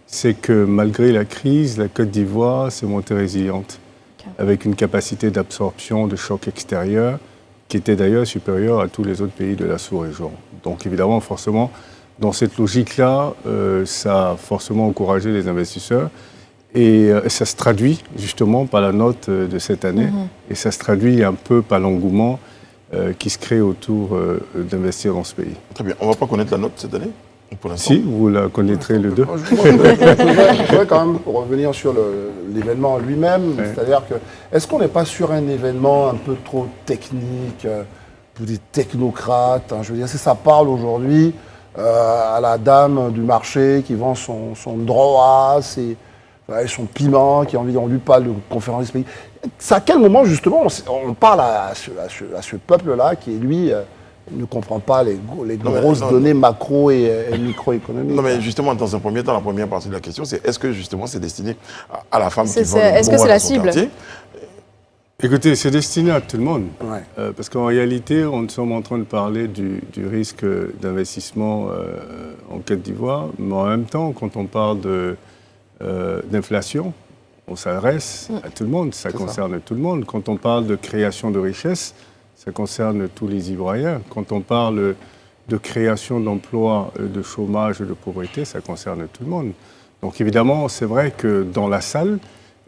c'est que malgré la crise, la Côte d'Ivoire s'est montée résiliente, avec une capacité d'absorption de chocs extérieurs qui était d'ailleurs supérieure à tous les autres pays de la sous-région. Donc évidemment, forcément, dans cette logique-là, ça a forcément encouragé les investisseurs. Et ça se traduit justement par la note de cette année. Et ça se traduit un peu par l'engouement qui se crée autour d'investir dans ce pays. Très bien. On ne va pas connaître la note cette année? Pour l'instant. Si, vous la connaîtrez le 2. Je voudrais quand même revenir sur l'événement lui-même. Ouais. C'est-à-dire que, est-ce qu'on n'est pas sur un événement un peu trop technique pour des technocrates, hein? Je veux dire, si ça parle aujourd'hui à la dame du marché qui vend son droit, son piment, qui a envie, on lui parle de conférence pays. C'est à quel moment, justement, on parle à ce peuple-là qui, lui, ne comprend pas les grosses données macro et microéconomiques. Non, mais justement, dans un premier temps, la première partie de la question, c'est est-ce que justement c'est destiné à la femme qui vend est-ce que c'est la cible? Écoutez, c'est destiné à tout le monde. Ouais. Parce qu'en réalité, nous sommes en train de parler du risque d'investissement en Côte d'Ivoire, mais en même temps, quand on parle d'inflation, on s'adresse à tout le monde, ça concerne tout le monde. Quand on parle de création de richesse, ça concerne tous les Ivoiriens. Quand on parle de création d'emplois, de chômage, de pauvreté, ça concerne tout le monde. Donc évidemment, c'est vrai que dans la salle,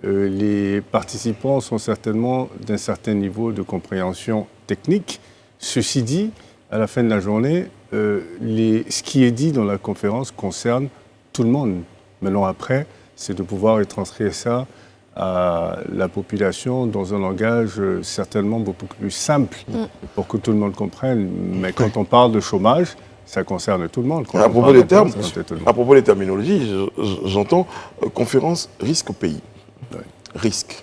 les participants sont certainement d'un certain niveau de compréhension technique. Ceci dit, à la fin de la journée, ce qui est dit dans la conférence concerne tout le monde. Maintenant, après, c'est de pouvoir retranscrire ça à la population dans un langage certainement beaucoup plus simple pour que tout le monde comprenne. Mais quand on parle de chômage, ça concerne tout le monde. À propos des termes, à propos des terminologies, j'entends conférence risque au pays. Ouais. Risque.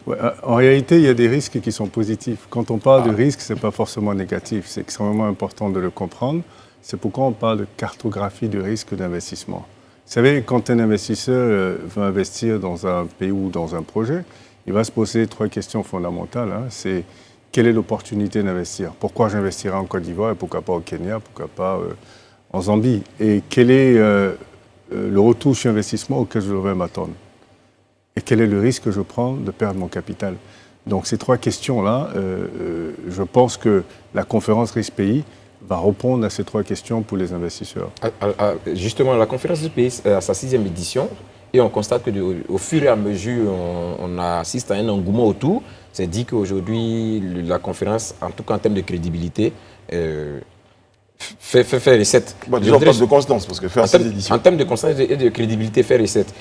Ouais, en réalité, il y a des risques qui sont positifs. Quand on parle de risque, ce n'est pas forcément négatif. C'est extrêmement important de le comprendre. C'est pourquoi on parle de cartographie du risque d'investissement. Vous savez, quand un investisseur veut investir dans un pays ou dans un projet, il va se poser 3 questions fondamentales. C'est quelle est l'opportunité d'investir? Pourquoi j'investirai en Côte d'Ivoire et pourquoi pas au Kenya, pourquoi pas en Zambie? Et quel est le retour sur investissement auquel je devrais m'attendre? Et quel est le risque que je prends de perdre mon capital? Donc ces 3 questions-là, je pense que la conférence risque-pays va répondre à ces 3 questions pour les investisseurs. Justement, la conférence du pays à sa 6e édition, et on constate qu'au fur et à mesure, on assiste à un engouement autour. C'est dit qu'aujourd'hui, la conférence, en tout cas en termes de crédibilité, fait recette. Bon, déjà, on parle de constance, parce que faire 6 éditions. En termes de constance et de crédibilité, fait recette.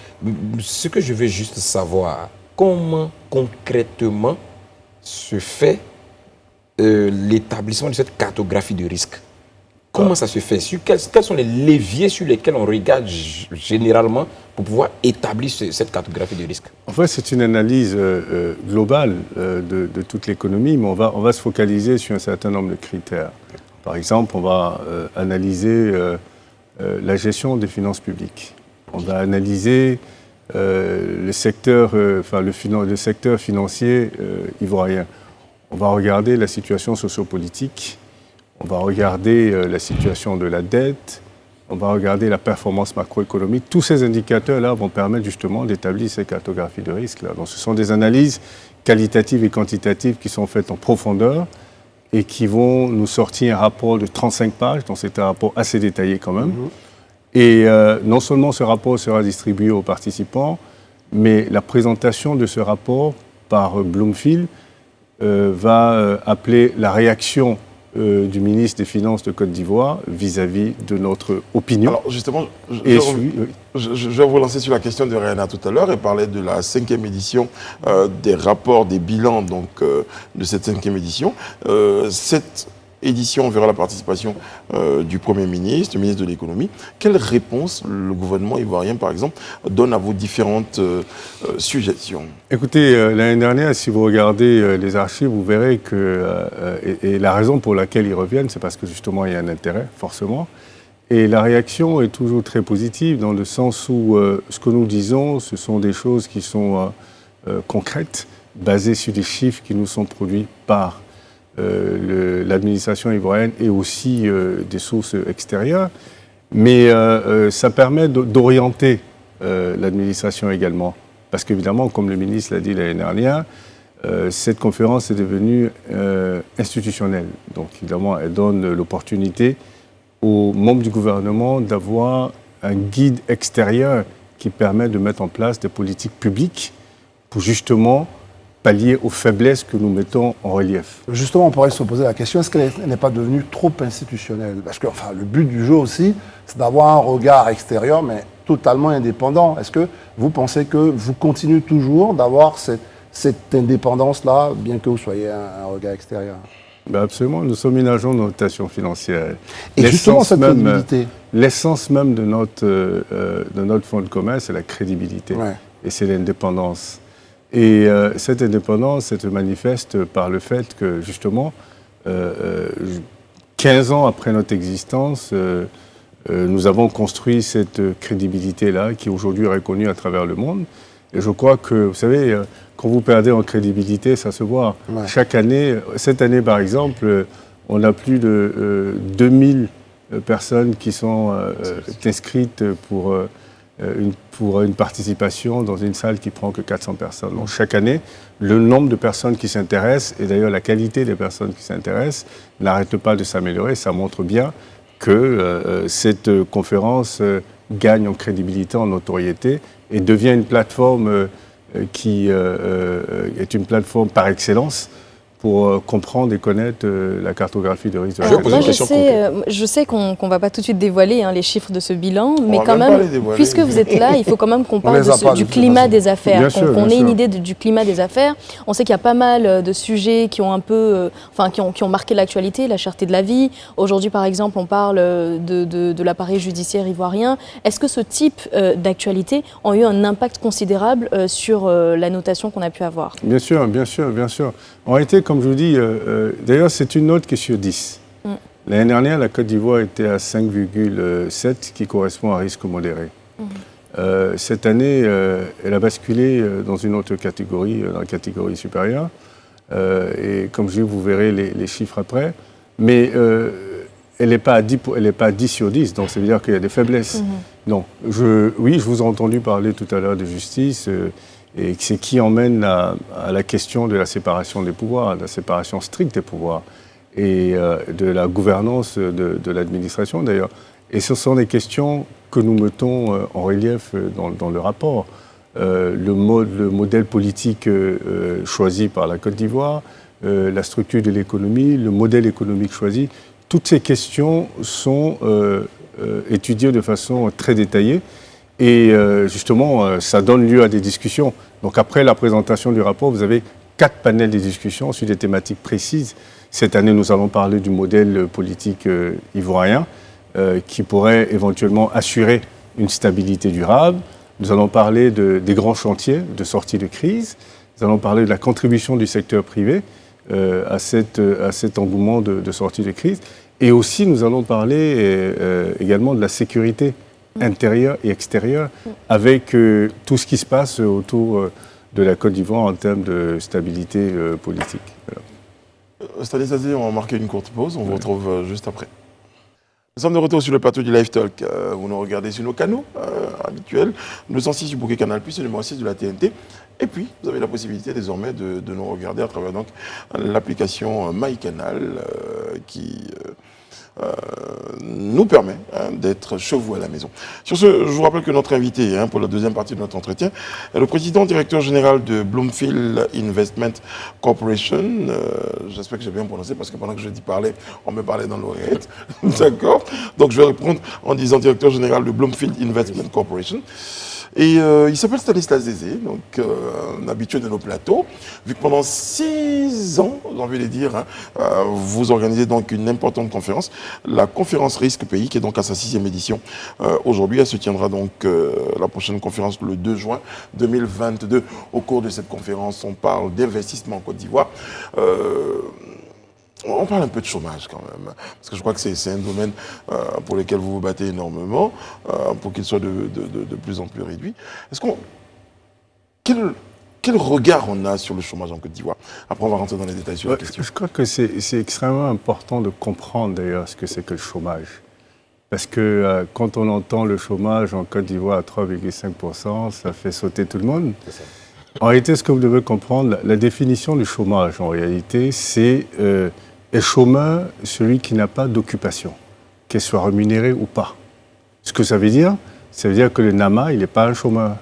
Ce que je veux juste savoir, comment concrètement se fait l'établissement de cette cartographie de risque? Comment ça se fait? Quels sont les leviers sur lesquels on regarde généralement pour pouvoir établir cette cartographie de risque? En fait, c'est une analyse globale de toute l'économie, mais on va se focaliser sur un certain nombre de critères. Par exemple, on va analyser la gestion des finances publiques. On va analyser le secteur financier ivoirien. On va regarder la situation sociopolitique, on va regarder la situation de la dette, on va regarder la performance macroéconomique. Tous ces indicateurs-là vont permettre justement d'établir ces cartographies de risque. Donc ce sont des analyses qualitatives et quantitatives qui sont faites en profondeur et qui vont nous sortir un rapport de 35 pages, donc c'est un rapport assez détaillé quand même. Et non seulement ce rapport sera distribué aux participants, mais la présentation de ce rapport par Bloomfield va appeler la réaction du ministre des Finances de Côte d'Ivoire vis-à-vis de notre opinion. Alors justement, je vais vous lancer sur la question de Rihanna tout à l'heure et parler de la 5e édition des rapports, des bilans donc, de cette 5e édition. Cette édition verra la participation du Premier ministre, du ministre de l'économie. Quelle réponse le gouvernement ivoirien, par exemple, donne à vos différentes suggestions? Écoutez, l'année dernière, si vous regardez les archives, vous verrez que, et la raison pour laquelle ils reviennent, c'est parce que justement il y a un intérêt, forcément. Et la réaction est toujours très positive, dans le sens où ce que nous disons, ce sont des choses qui sont concrètes, basées sur des chiffres qui nous sont produits par l'administration ivoirienne et aussi des sources extérieures. Mais ça permet d'orienter l'administration également. Parce qu'évidemment, comme le ministre l'a dit l'année dernière, cette conférence est devenue institutionnelle. Donc évidemment, elle donne l'opportunité aux membres du gouvernement d'avoir un guide extérieur qui permet de mettre en place des politiques publiques pour justement pallier aux faiblesses que nous mettons en relief. Justement, on pourrait se poser la question, est-ce qu'elle n'est pas devenue trop institutionnelle? Parce que le but du jeu aussi, c'est d'avoir un regard extérieur, mais totalement indépendant. Est-ce que vous pensez que vous continuez toujours d'avoir cette indépendance-là, bien que vous soyez un regard extérieur? Ben absolument, nous sommes une agence de notation financière. Et justement, cette crédibilité. L'essence même de notre fonds de commerce, c'est la crédibilité. Ouais. Et c'est l'indépendance. Et cette indépendance, elle se manifeste par le fait que, justement, 15 ans après notre existence, nous avons construit cette crédibilité-là qui est aujourd'hui reconnue à travers le monde. Et je crois que, vous savez, quand vous perdez en crédibilité, ça se voit. Ouais. Chaque année, cette année par exemple, on a plus de 2000 personnes qui sont inscrites pour une participation dans une salle qui prend que 400 personnes. Donc chaque année, le nombre de personnes qui s'intéressent, et d'ailleurs la qualité des personnes qui s'intéressent, n'arrête pas de s'améliorer. Ça montre bien que cette conférence gagne en crédibilité, en notoriété, et devient une plateforme qui est une plateforme par excellence pour comprendre et connaître la cartographie de risque de Alors, moi, je sais qu'on ne va pas tout de suite dévoiler les chiffres de ce bilan, mais quand même, puisque vous êtes là, il faut quand même qu'on parle du climat des affaires, qu'on ait une idée du climat des affaires. On sait qu'il y a pas mal de sujets qui ont un peu, qui ont marqué l'actualité, la cherté de la vie. Aujourd'hui, par exemple, on parle de l'appareil judiciaire ivoirien. Est-ce que ce type d'actualités ont eu un impact considérable sur la notation qu'on a pu avoir? Bien sûr, bien sûr, bien sûr. En réalité, comme je vous dis, d'ailleurs, c'est une note qui est sur 10. L'année dernière, la Côte d'Ivoire était à 5,7, qui correspond à risque modéré. Cette année, elle a basculé dans une autre catégorie, dans la catégorie supérieure. Et comme je dis, vous verrez les chiffres après. Mais elle n'est pas à 10 sur 10, donc ça veut dire qu'il y a des faiblesses. Non, oui, je vous ai entendu parler tout à l'heure de justice. Et c'est qui emmène à la question de la séparation des pouvoirs, de la séparation stricte des pouvoirs et de la gouvernance de l'administration d'ailleurs. Et ce sont des questions que nous mettons en relief dans le rapport. Le modèle politique choisi par la Côte d'Ivoire, la structure de l'économie, le modèle économique choisi, toutes ces questions sont étudiées de façon très détaillée. Et justement, ça donne lieu à des discussions. Donc après la présentation du rapport, vous avez 4 panels de discussion sur des thématiques précises. Cette année, nous allons parler du modèle politique ivoirien qui pourrait éventuellement assurer une stabilité durable. Nous allons parler des grands chantiers de sortie de crise. Nous allons parler de la contribution du secteur privé à cet engouement de sortie de crise. Et aussi, nous allons parler également de la sécurité intérieure et extérieure, avec tout ce qui se passe autour de la Côte d'Ivoire en termes de stabilité politique. Voilà. Stanislas, on va marquer une courte pause, on vous retrouve juste après. Nous sommes de retour sur le plateau du Live Talk. Vous nous regardez sur nos canaux habituels, le 106 du Bouquet Canal+, le numéro 6 de la TNT. Et puis, vous avez la possibilité désormais de nous regarder à travers l'application MyCanal qui nous permet d'être chez vous à la maison. Sur ce, je vous rappelle que notre invité pour la deuxième partie de notre entretien est le président directeur général de Bloomfield Investment Corporation. J'espère que j'ai bien prononcé parce que pendant que je dis parler, on me parlait dans l'oreillette. D'accord. Donc je vais répondre en disant directeur général de Bloomfield Investment Corporation. Et il s'appelle Stanislas Zézé, donc un habitué de nos plateaux. Vu que pendant 6 ans, j'ai envie de dire, vous organisez donc une importante conférence, la conférence Risque Pays, qui est donc à sa 6e édition. Aujourd'hui, elle se tiendra donc la prochaine conférence le 2 juin 2022. Au cours de cette conférence, on parle d'investissement en Côte d'Ivoire. On parle un peu de chômage quand même, parce que je crois que c'est un domaine pour lequel vous vous battez énormément, pour qu'il soit de plus en plus réduit. Quel regard on a sur le chômage en Côte d'Ivoire? Après, on va rentrer dans les détails sur la question. Je crois que c'est extrêmement important de comprendre d'ailleurs ce que c'est que le chômage. Parce que quand on entend le chômage en Côte d'Ivoire à 3,5%, ça fait sauter tout le monde. En réalité, ce que vous devez comprendre, la définition du chômage, en réalité, c'est est chômeur celui qui n'a pas d'occupation, qu'elle soit rémunérée ou pas. Ce que ça veut dire que le Nama, il n'est pas un chômeur.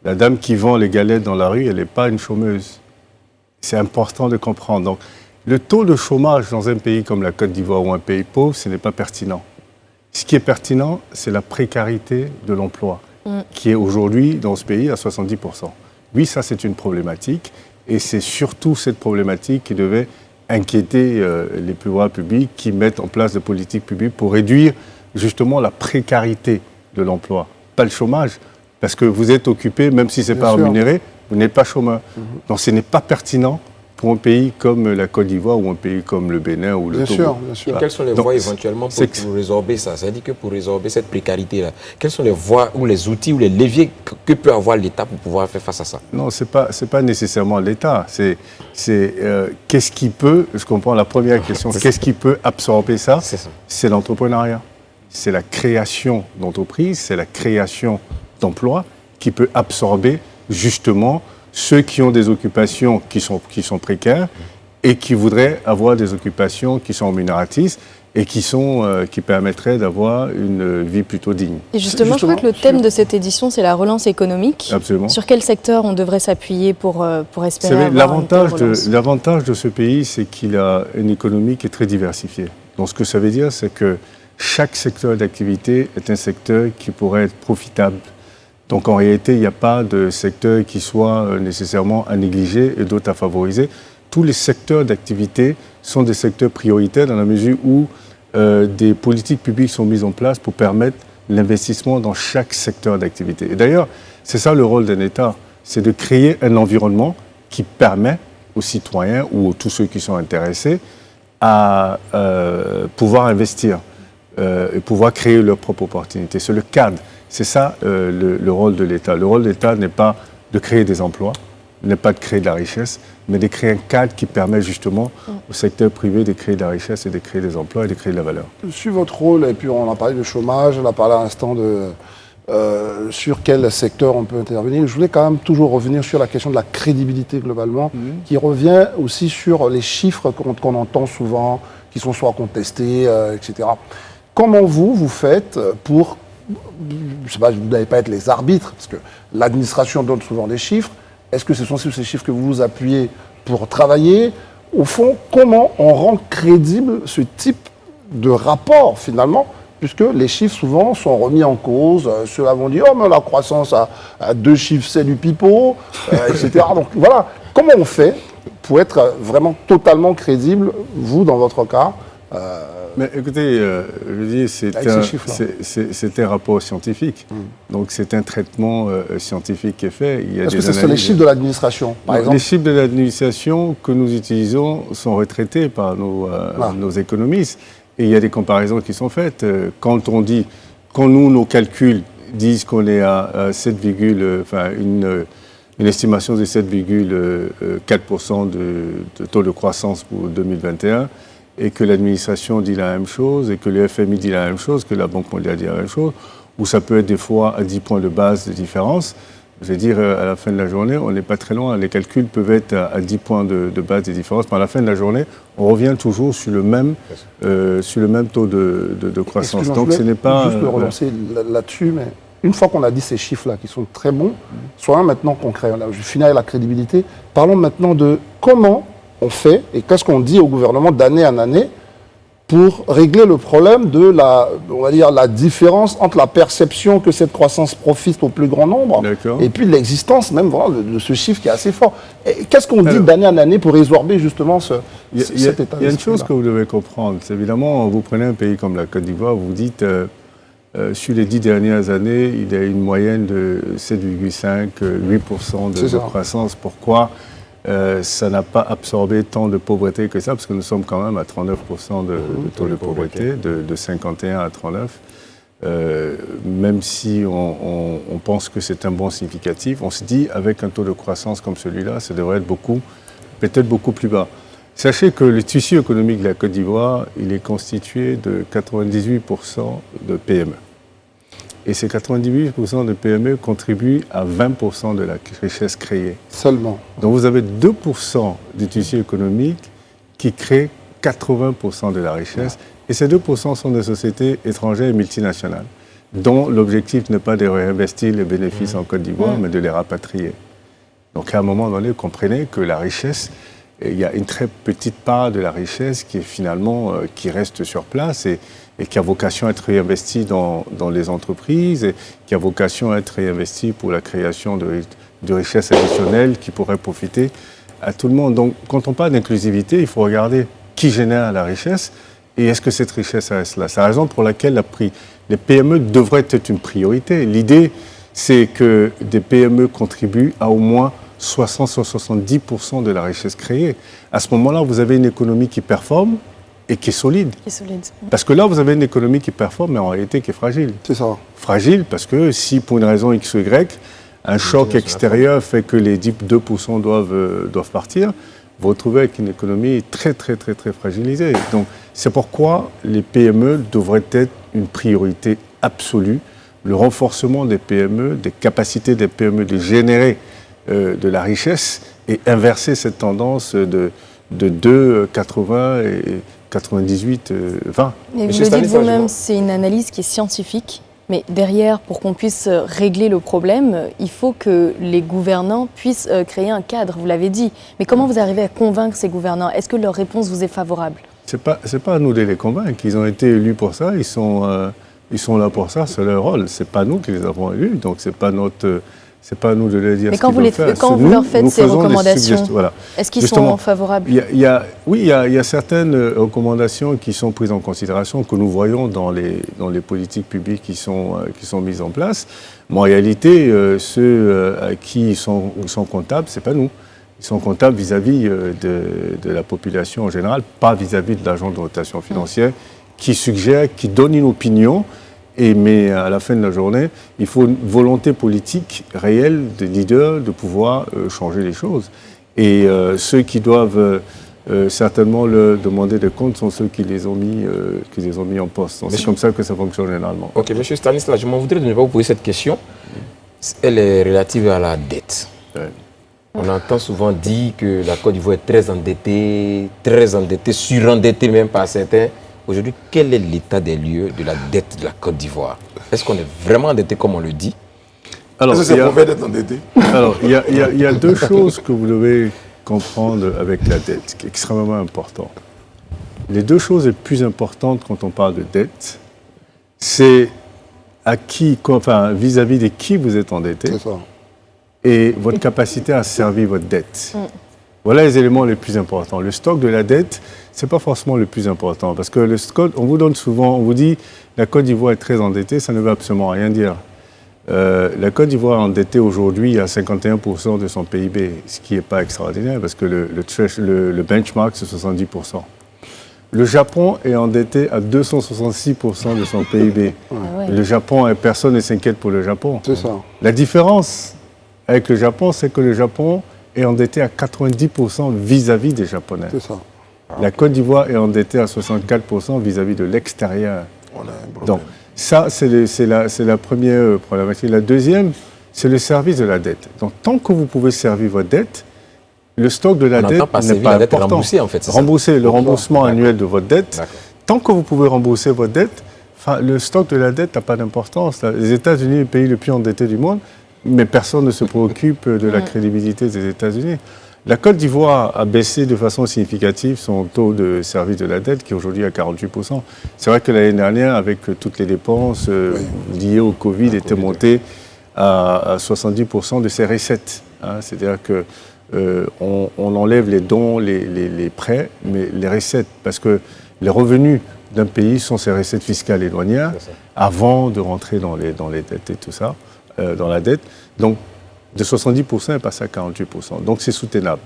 La dame qui vend les galettes dans la rue, elle n'est pas une chômeuse. C'est important de comprendre. Donc, le taux de chômage dans un pays comme la Côte d'Ivoire ou un pays pauvre, ce n'est pas pertinent. Ce qui est pertinent, c'est la précarité de l'emploi, qui est aujourd'hui dans ce pays à 70%. Oui, ça c'est une problématique, et c'est surtout cette problématique qui devait inquiéter les pouvoirs publics qui mettent en place des politiques publiques pour réduire justement la précarité de l'emploi, pas le chômage, parce que vous êtes occupé, même si ce n'est pas rémunéré, vous n'êtes pas chômeur. Donc ce n'est pas pertinent pour un pays comme la Côte d'Ivoire ou un pays comme le Bénin ou le Togo. Bien sûr. Et quelles sont les voies éventuellement pour résorber ça? C'est-à-dire que pour résorber cette précarité-là, quelles sont les voies ou les outils ou les leviers que peut avoir l'État pour pouvoir faire face à ça? Non, ce n'est pas nécessairement l'État. C'est qu'est-ce qui peut, je comprends la première question, qu'est-ce qui peut absorber ça? C'est l'entrepreneuriat. C'est la création d'entreprises, c'est la création d'emplois qui peut absorber justement ceux qui ont des occupations qui sont précaires et qui voudraient avoir des occupations qui sont rémunératrices et qui permettraient d'avoir une vie plutôt digne. Et justement, je crois que le thème de cette édition, c'est la relance économique. Absolument. Sur quel secteur on devrait s'appuyer pour espérer avoir l'avantage de ce pays, c'est qu'il a une économie qui est très diversifiée. Donc ce que ça veut dire, c'est que chaque secteur d'activité est un secteur qui pourrait être profitable. Donc en réalité, il n'y a pas de secteur qui soit nécessairement à négliger et d'autres à favoriser. Tous les secteurs d'activité sont des secteurs prioritaires dans la mesure où des politiques publiques sont mises en place pour permettre l'investissement dans chaque secteur d'activité. Et d'ailleurs, c'est ça le rôle d'un État, c'est de créer un environnement qui permet aux citoyens ou à tous ceux qui sont intéressés à pouvoir investir et pouvoir créer leurs propres opportunités. C'est le cadre. C'est ça le rôle de l'État. Le rôle de l'État n'est pas de créer des emplois, n'est pas de créer de la richesse, mais de créer un cadre qui permet justement au secteur privé de créer de la richesse et de créer des emplois et de créer de la valeur. Sur votre rôle, et puis on a parlé de chômage, on a parlé à l'instant de sur quel secteur on peut intervenir. Je voulais quand même toujours revenir sur la question de la crédibilité globalement, qui revient aussi sur les chiffres qu'on entend souvent, qui sont soit contestés, etc. Comment vous faites pour... Je ne sais pas, vous n'allez pas être les arbitres, parce que l'administration donne souvent des chiffres. Est-ce que ce sont sur ces chiffres que vous vous appuyez pour travailler? Au fond, comment on rend crédible ce type de rapport, finalement, puisque les chiffres, souvent, sont remis en cause. Ceux-là vont dire « Oh, mais la croissance à 2 chiffres, c'est du pipeau, etc. » Donc, voilà. Comment on fait pour être vraiment totalement crédible, vous, dans votre cas Mais écoutez, je dis, c'est un rapport scientifique. Donc c'est un traitement scientifique qui est fait. Est-ce que ce sont les chiffres de l'administration, par exemple? Les chiffres de l'administration que nous utilisons sont retraités par nos économistes. Et il y a des comparaisons qui sont faites. Quand nos calculs disent qu'on est à 7, une estimation de 7,4% de taux de croissance pour 2021, et que l'administration dit la même chose, et que le FMI dit la même chose, que la Banque mondiale dit la même chose, ou ça peut être des fois à 10 points de base de différence. Je veux dire, à la fin de la journée, on n'est pas très loin. Les calculs peuvent être à 10 points de base de différence, mais à la fin de la journée, on revient toujours sur le même taux de croissance. Donc ce n'est pas... Juste relancer là-dessus, mais une fois qu'on a dit ces chiffres-là, qui sont très bons, soyons maintenant concrets. Je finis avec la crédibilité. Parlons maintenant de comment on fait et qu'est-ce qu'on dit au gouvernement d'année en année pour régler le problème de la différence entre la perception que cette croissance profite au plus grand nombre et puis l'existence même de ce chiffre qui est assez fort. Qu'est-ce qu'on dit d'année en année pour résorber justement cet état d'esprit? Il y a une chose que vous devez comprendre. C'est évidemment, vous prenez un pays comme la Côte d'Ivoire, vous dites, sur les 10 dernières années, il y a une moyenne de 7,5, 8% de croissance. Pourquoi ça n'a pas absorbé tant de pauvreté que ça, parce que nous sommes quand même à 39% de taux de pauvreté, de 51 à 39. Même si on pense que c'est un bon significatif, on se dit, avec un taux de croissance comme celui-là, ça devrait être peut-être beaucoup plus bas. Sachez que le tissu économique de la Côte d'Ivoire, il est constitué de 98% de PME. Et ces 98% de PME contribuent à 20% de la richesse créée. Seulement. Donc vous avez 2% du tissu économique qui crée 80% de la richesse. Et ces 2% sont des sociétés étrangères et multinationales, dont l'objectif n'est pas de réinvestir les bénéfices en Côte d'Ivoire, mais de les rapatrier. Donc à un moment donné, comprenez que la richesse il y a une très petite part de la richesse qui est finalement qui reste sur place et qui a vocation à être réinvestie dans les entreprises et qui a vocation à être réinvestie pour la création de richesses additionnelles qui pourraient profiter à tout le monde. Donc, quand on parle d'inclusivité, il faut regarder qui génère la richesse et est-ce que cette richesse reste là. C'est la raison pour laquelle les PME devraient être une priorité. L'idée, c'est que des PME contribuent à au moins 60-70% de la richesse créée. À ce moment-là, vous avez une économie qui performe et qui est solide. Parce que là, vous avez une économie qui performe, mais en réalité qui est fragile. C'est ça. Fragile parce que si, pour une raison X ou Y, un choc extérieur fait que les 2% doivent partir, vous vous retrouvez avec une économie très, très, très, très fragilisée. Donc, c'est pourquoi les PME devraient être une priorité absolue. Le renforcement des PME, des capacités des PME de générer de la richesse et inverser cette tendance de 2, 80 et 98, 20. Mais vous le dites vous-même, c'est une analyse qui est scientifique. Mais derrière, pour qu'on puisse régler le problème, il faut que les gouvernants puissent créer un cadre, vous l'avez dit. Mais comment vous arrivez à convaincre ces gouvernants? Est-ce que leur réponse vous est favorable? C'est pas à nous de les convaincre. Ils ont été élus pour ça, ils sont là pour ça, c'est leur rôle. C'est pas nous qui les avons élus, donc c'est pas à nous de les dire. Mais quand vous leur faites ces recommandations, voilà. Est-ce qu'ils sont favorables? Oui, il y a certaines recommandations qui sont prises en considération, que nous voyons dans les politiques publiques qui sont mises en place. Mais en réalité, ceux à qui ils sont comptables, c'est pas nous. Ils sont comptables vis-à-vis de la population en général, pas vis-à-vis de l'agent de notation financière qui suggère, qui donne une opinion. Mais à la fin de la journée, il faut une volonté politique réelle des leaders de pouvoir changer les choses. Et ceux qui doivent certainement leur demander des comptes sont ceux qui les ont mis en poste. C'est comme ça que ça fonctionne généralement. Ok, M. Stanislas, je m'en voudrais de ne pas vous poser cette question. Elle est relative à la dette. Ouais. On entend souvent dire que la Côte d'Ivoire est très endettée, surendettée même par certains. Aujourd'hui, quel est l'état des lieux de la dette de la Côte d'Ivoire? Est-ce qu'on est vraiment endetté comme on le dit? Est-ce que c'est mauvais d'être endetté? Alors, il y a deux choses que vous devez comprendre avec la dette, qui est extrêmement important. Les deux choses les plus importantes quand on parle de dette, c'est vis-à-vis de qui vous êtes endetté et votre capacité à servir votre dette. Voilà les éléments les plus importants. Le stock de la dette, ce n'est pas forcément le plus important. Parce que le stock, on vous donne souvent, on vous dit la Côte d'Ivoire est très endettée, ça ne veut absolument rien dire. La Côte d'Ivoire est endettée aujourd'hui à 51% de son PIB, ce qui n'est pas extraordinaire parce que le benchmark, c'est 70%. Le Japon est endetté à 266% de son PIB. Le Japon, personne ne s'inquiète pour le Japon. C'est ça. La différence avec le Japon, c'est que le Japon est endetté à 90% vis-à-vis des Japonais. C'est ça. La Côte d'Ivoire est endettée à 64% vis-à-vis de l'extérieur. Donc, ça, c'est la première problématique. La deuxième, c'est le service de la dette. Donc, tant que vous pouvez servir votre dette, le stock de la dette n'est pas important. Rembourser, en fait, le remboursement annuel de votre dette. Tant que vous pouvez rembourser votre dette, le stock de la dette n'a pas d'importance. Les États-Unis, le pays le plus endetté du monde, mais personne ne se préoccupe de la crédibilité des États-Unis. La Côte d'Ivoire a baissé de façon significative son taux de service de la dette, qui est aujourd'hui à 48%. C'est vrai que l'année dernière, avec toutes les dépenses liées au Covid, était monté à 70% de ses recettes. C'est-à-dire qu'on enlève les dons, les prêts, mais les recettes, parce que les revenus d'un pays sont ses recettes fiscales et douanières, avant de rentrer dans les dettes et tout ça. Dans la dette. Donc, de 70% est passé à 48%. Donc, c'est soutenable.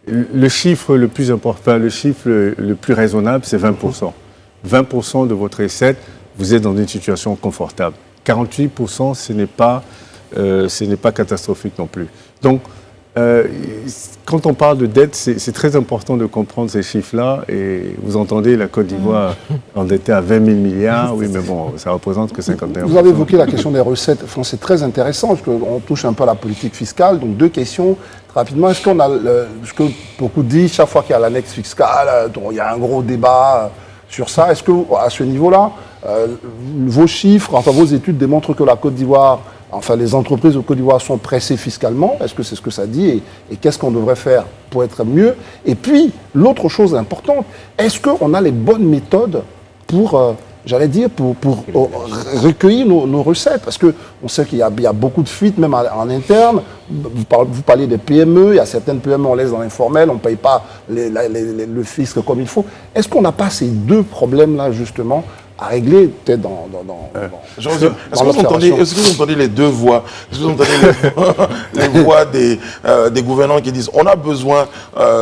Le chiffre le plus important, le chiffre le plus raisonnable, c'est 20%. 20% de votre recette, vous êtes dans une situation confortable. 48%, ce n'est pas catastrophique non plus. Donc, quand on parle de dette, c'est très important de comprendre ces chiffres-là. Et vous entendez la Côte d'Ivoire endettée à 20 000 milliards. Oui, mais bon, ça représente que 51%. Vous avez évoqué la question des recettes. Enfin, c'est très intéressant parce qu'on touche un peu à la politique fiscale. Donc, deux questions. Très rapidement, est-ce qu'on a ce que beaucoup disent chaque fois qu'il y a l'annexe fiscale, il y a un gros débat sur ça. Est-ce que, à ce niveau-là, vos chiffres, enfin vos études démontrent que la Côte d'Ivoire enfin les entreprises au Côte d'Ivoire sont pressées fiscalement. Est-ce que c'est ce que ça dit et qu'est-ce qu'on devrait faire pour être mieux? Et puis, l'autre chose importante, est-ce qu'on a les bonnes méthodes pour, j'allais dire, pour recueillir nos recettes? Parce qu'on sait qu'il y a beaucoup de fuites, même en interne. Vous parlez des PME, il y a certaines PME, on laisse dans l'informel, on ne paye pas le fisc comme il faut. Est-ce qu'on n'a pas ces deux problèmes-là, justement, à régler peut-être dans Est-ce que vous entendez les deux voix? Est-ce que vous entendez les voix des gouvernants qui disent on a besoin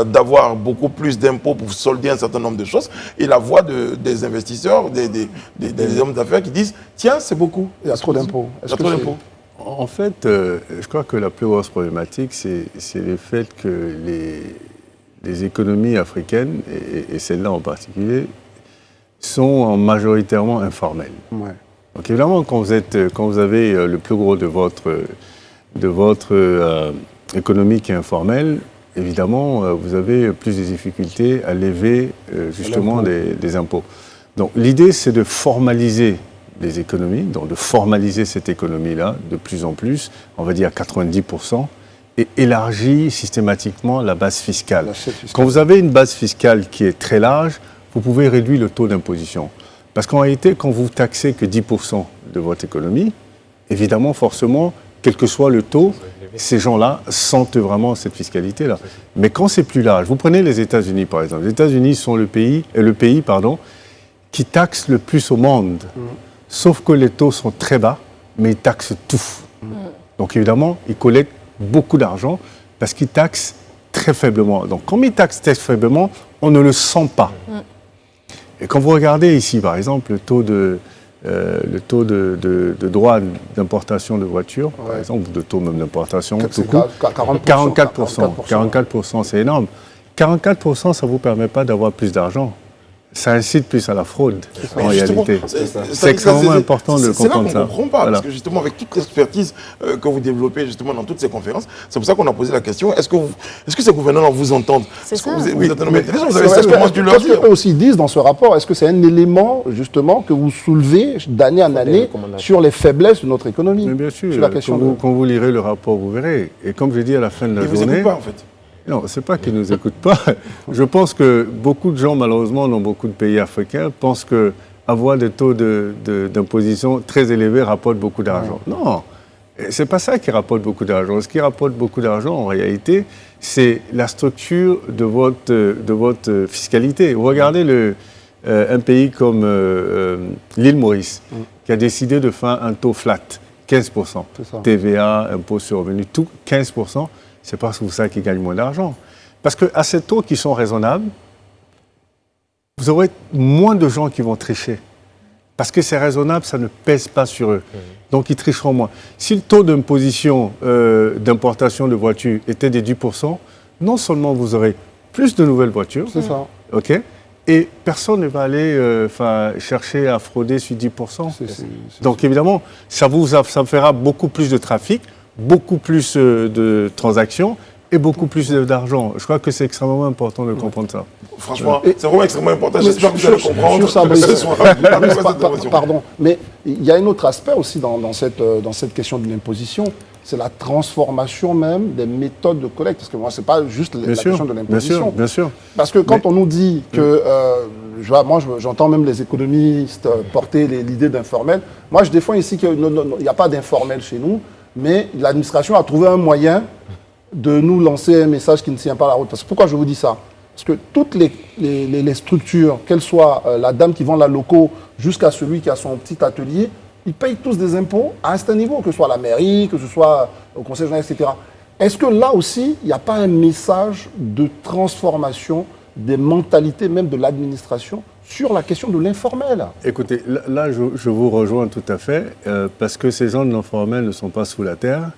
d'avoir beaucoup plus d'impôts pour solder un certain nombre de choses, et la voix des investisseurs, des hommes d'affaires qui disent tiens, c'est beaucoup. Il y a trop d'impôts. En fait, je crois que la plus grosse problématique, c'est le fait que les économies africaines, et celle-là en particulier, sont majoritairement informelles. Ouais. Donc évidemment, quand vous avez le plus gros de votre économie qui est informelle, évidemment, vous avez plus de difficultés à lever justement des impôts. Donc l'idée, c'est de formaliser les économies, donc de formaliser cette économie-là de plus en plus, on va dire 90%, et élargir systématiquement la base fiscale. Quand vous avez une base fiscale qui est très large, vous pouvez réduire le taux d'imposition. Parce qu'en réalité, quand vous taxez que 10% de votre économie, évidemment, forcément, quel que soit le taux, ces gens-là sentent vraiment cette fiscalité-là. Mais quand c'est plus large, vous prenez les États-Unis par exemple. Les États-Unis sont le pays qui taxe le plus au monde. Sauf que les taux sont très bas, mais ils taxent tout. Donc évidemment, ils collectent beaucoup d'argent parce qu'ils taxent très faiblement. Donc comme ils taxent très faiblement, on ne le sent pas. Et quand vous regardez ici, par exemple, le taux de droit d'importation de voitures, par exemple, de taux même d'importation, tout court, 44%. 44%, c'est énorme. 44%, ça ne vous permet pas d'avoir plus d'argent. Ça incite plus à la fraude, en réalité. C'est extrêmement important de comprendre ça. C'est là qu'on ne comprend pas, parce que justement, avec toute l'expertise que vous développez justement dans toutes ces conférences, c'est pour ça qu'on a posé la question, est-ce que ces gouvernants vous entendent? C'est ça. Vous avez certainement dû leur dire. Qu'est-ce qu'eux aussi disent dans ce rapport? Est-ce que c'est un élément, justement, que vous soulevez d'année en année sur les faiblesses de notre économie? Mais bien sûr, sur la question quand vous lirez le rapport, vous verrez. Et comme je dis à la fin de la journée... Ils ne vous écoutent pas, en fait. Non, ce n'est pas qu'ils ne nous écoutent pas. Je pense que beaucoup de gens, malheureusement, dans beaucoup de pays africains, pensent qu'avoir des taux d'imposition très élevés rapporte beaucoup d'argent. Non, ce n'est pas ça qui rapporte beaucoup d'argent. Ce qui rapporte beaucoup d'argent, en réalité, c'est la structure de votre fiscalité. Vous regardez un pays comme l'île Maurice, qui a décidé de faire un taux flat, 15%. TVA, impôt sur revenu, tout 15%. C'est parce que vous savez qu'ils gagnent moins d'argent. Parce qu'à ces taux qui sont raisonnables, vous aurez moins de gens qui vont tricher. Parce que c'est raisonnable, ça ne pèse pas sur eux. Donc ils tricheront moins. Si le taux d'imposition d'importation de voitures était de 10%, non seulement vous aurez plus de nouvelles voitures, c'est ça. OK, et personne ne va aller chercher à frauder sur 10%. Donc évidemment, ça fera beaucoup plus de trafic, beaucoup plus de transactions et beaucoup plus d'argent. Je crois que c'est extrêmement important de comprendre ça. Franchement, c'est vraiment extrêmement important. J'espère que vous allez comprendre. Pardon, mais il y a un autre aspect aussi dans cette question de l'imposition, c'est la transformation même des méthodes de collecte. Parce que moi, ce n'est pas juste la question de l'imposition. Bien sûr. Parce que quand on nous dit que... moi, j'entends même les économistes porter l'idée d'informel. Moi, je défends ici qu'il n'y a pas d'informel chez nous, mais l'administration a trouvé un moyen de nous lancer un message qui ne tient pas la route. Parce que pourquoi je vous dis ça? Parce que toutes les structures, qu'elles soient la dame qui vend la loco jusqu'à celui qui a son petit atelier, ils payent tous des impôts à un certain niveau, que ce soit la mairie, que ce soit au conseil général, etc. Est-ce que là aussi, il n'y a pas un message de transformation des mentalités, même de l'administration, sur la question de l'informel? Écoutez, là, je vous rejoins tout à fait, parce que ces gens de l'informel ne sont pas sous la terre.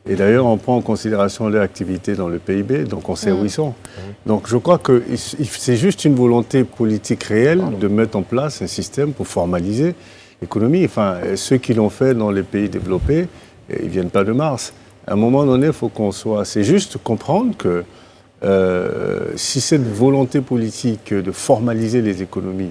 Et d'ailleurs, on prend en considération leur activité dans le PIB, donc on sait où ils sont. Donc je crois que c'est juste une volonté politique réelle de mettre en place un système pour formaliser l'économie. Enfin, ceux qui l'ont fait dans les pays développés, ils ne viennent pas de Mars. À un moment donné, il faut qu'on soit... C'est juste comprendre que si cette volonté politique de formaliser les économies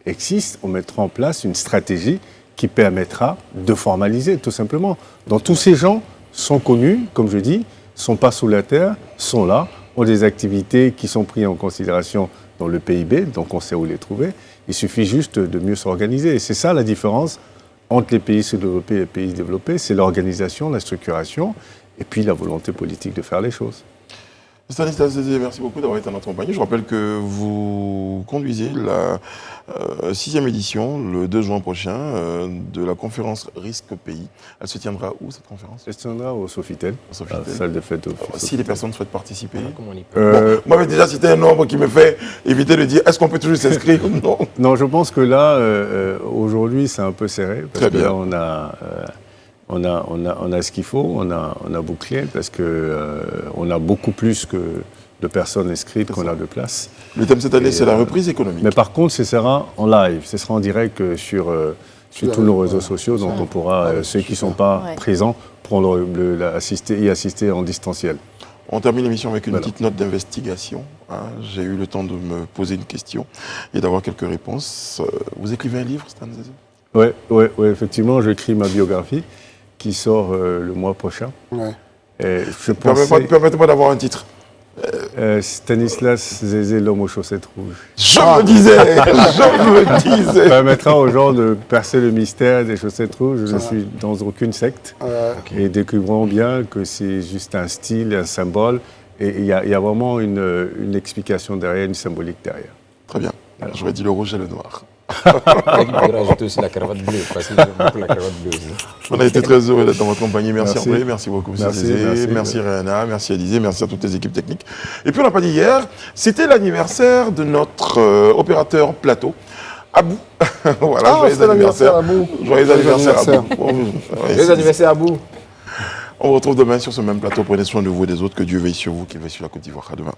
existe, on mettra en place une stratégie qui permettra de formaliser, tout simplement. Donc tous ces gens sont connus, comme je dis, sont pas sous la terre, sont là, ont des activités qui sont prises en considération dans le PIB, donc on sait où les trouver. Il suffit juste de mieux s'organiser. Et c'est ça la différence entre les pays sous-développés et les pays développés, c'est l'organisation, la structuration, et puis la volonté politique de faire les choses. Stanislas Zézé, merci beaucoup d'avoir été en notre compagnie. Je rappelle que vous conduisez la 6e édition, le 2 juin prochain, de la conférence Risque Pays. Elle se tiendra où, cette conférence? Elle se tiendra au Sofitel, Sofitel. la salle de fête. Si les personnes souhaitent participer. Comment on y peut Bon, moi, déjà, c'était un nombre qui me fait éviter de dire est-ce qu'on peut toujours s'inscrire ou non? Non, je pense que là, aujourd'hui, c'est un peu serré. Parce Très que bien. là, on a ce qu'il faut, on a bouclé, parce que on a beaucoup plus de personnes inscrites qu'on a de places. Le thème cette année, Et, c'est la reprise économique. Mais par contre, ce sera en live, ce sera en direct sur tous nos réseaux sociaux, donc on pourra, ceux qui ne sont pas présents pourront y assister en distanciel. On termine l'émission avec une petite note d'investigation. Hein. J'ai eu le temps de me poser une question et d'avoir quelques réponses. Vous écrivez un livre, Stan Zézé? Oui, effectivement, j'écris ma biographie qui sort le mois prochain. Ouais. Et je pensais... Permettez-moi d'avoir un titre. Stanislas Zézé, l'homme aux chaussettes rouges. Je me disais. Permettra aux gens de percer le mystère des chaussettes rouges. Je ne suis dans aucune secte. Et découvrons bien que c'est juste un style, un symbole. Et il y a vraiment une explication derrière, une symbolique derrière. Très bien. J'aurais dit le rouge et le noir. Il faudra ajouter aussi la cravate bleue, parce que j'aime beaucoup la cravate bleue aussi. On a été très heureux d'être dans votre compagnie. Merci André, merci beaucoup Merci, merci Réana, merci Alizé, merci à toutes les équipes techniques. Et puis on n'a pas dit hier, c'était l'anniversaire de notre opérateur plateau, Abou. Voilà, joyeux anniversaire. Abou. Joyeux anniversaire Abou. Joyeux anniversaire à vous. On vous retrouve demain sur ce même plateau. Prenez soin de vous et des autres. Que Dieu veille sur vous, qu'il veille sur la Côte d'Ivoire. À demain.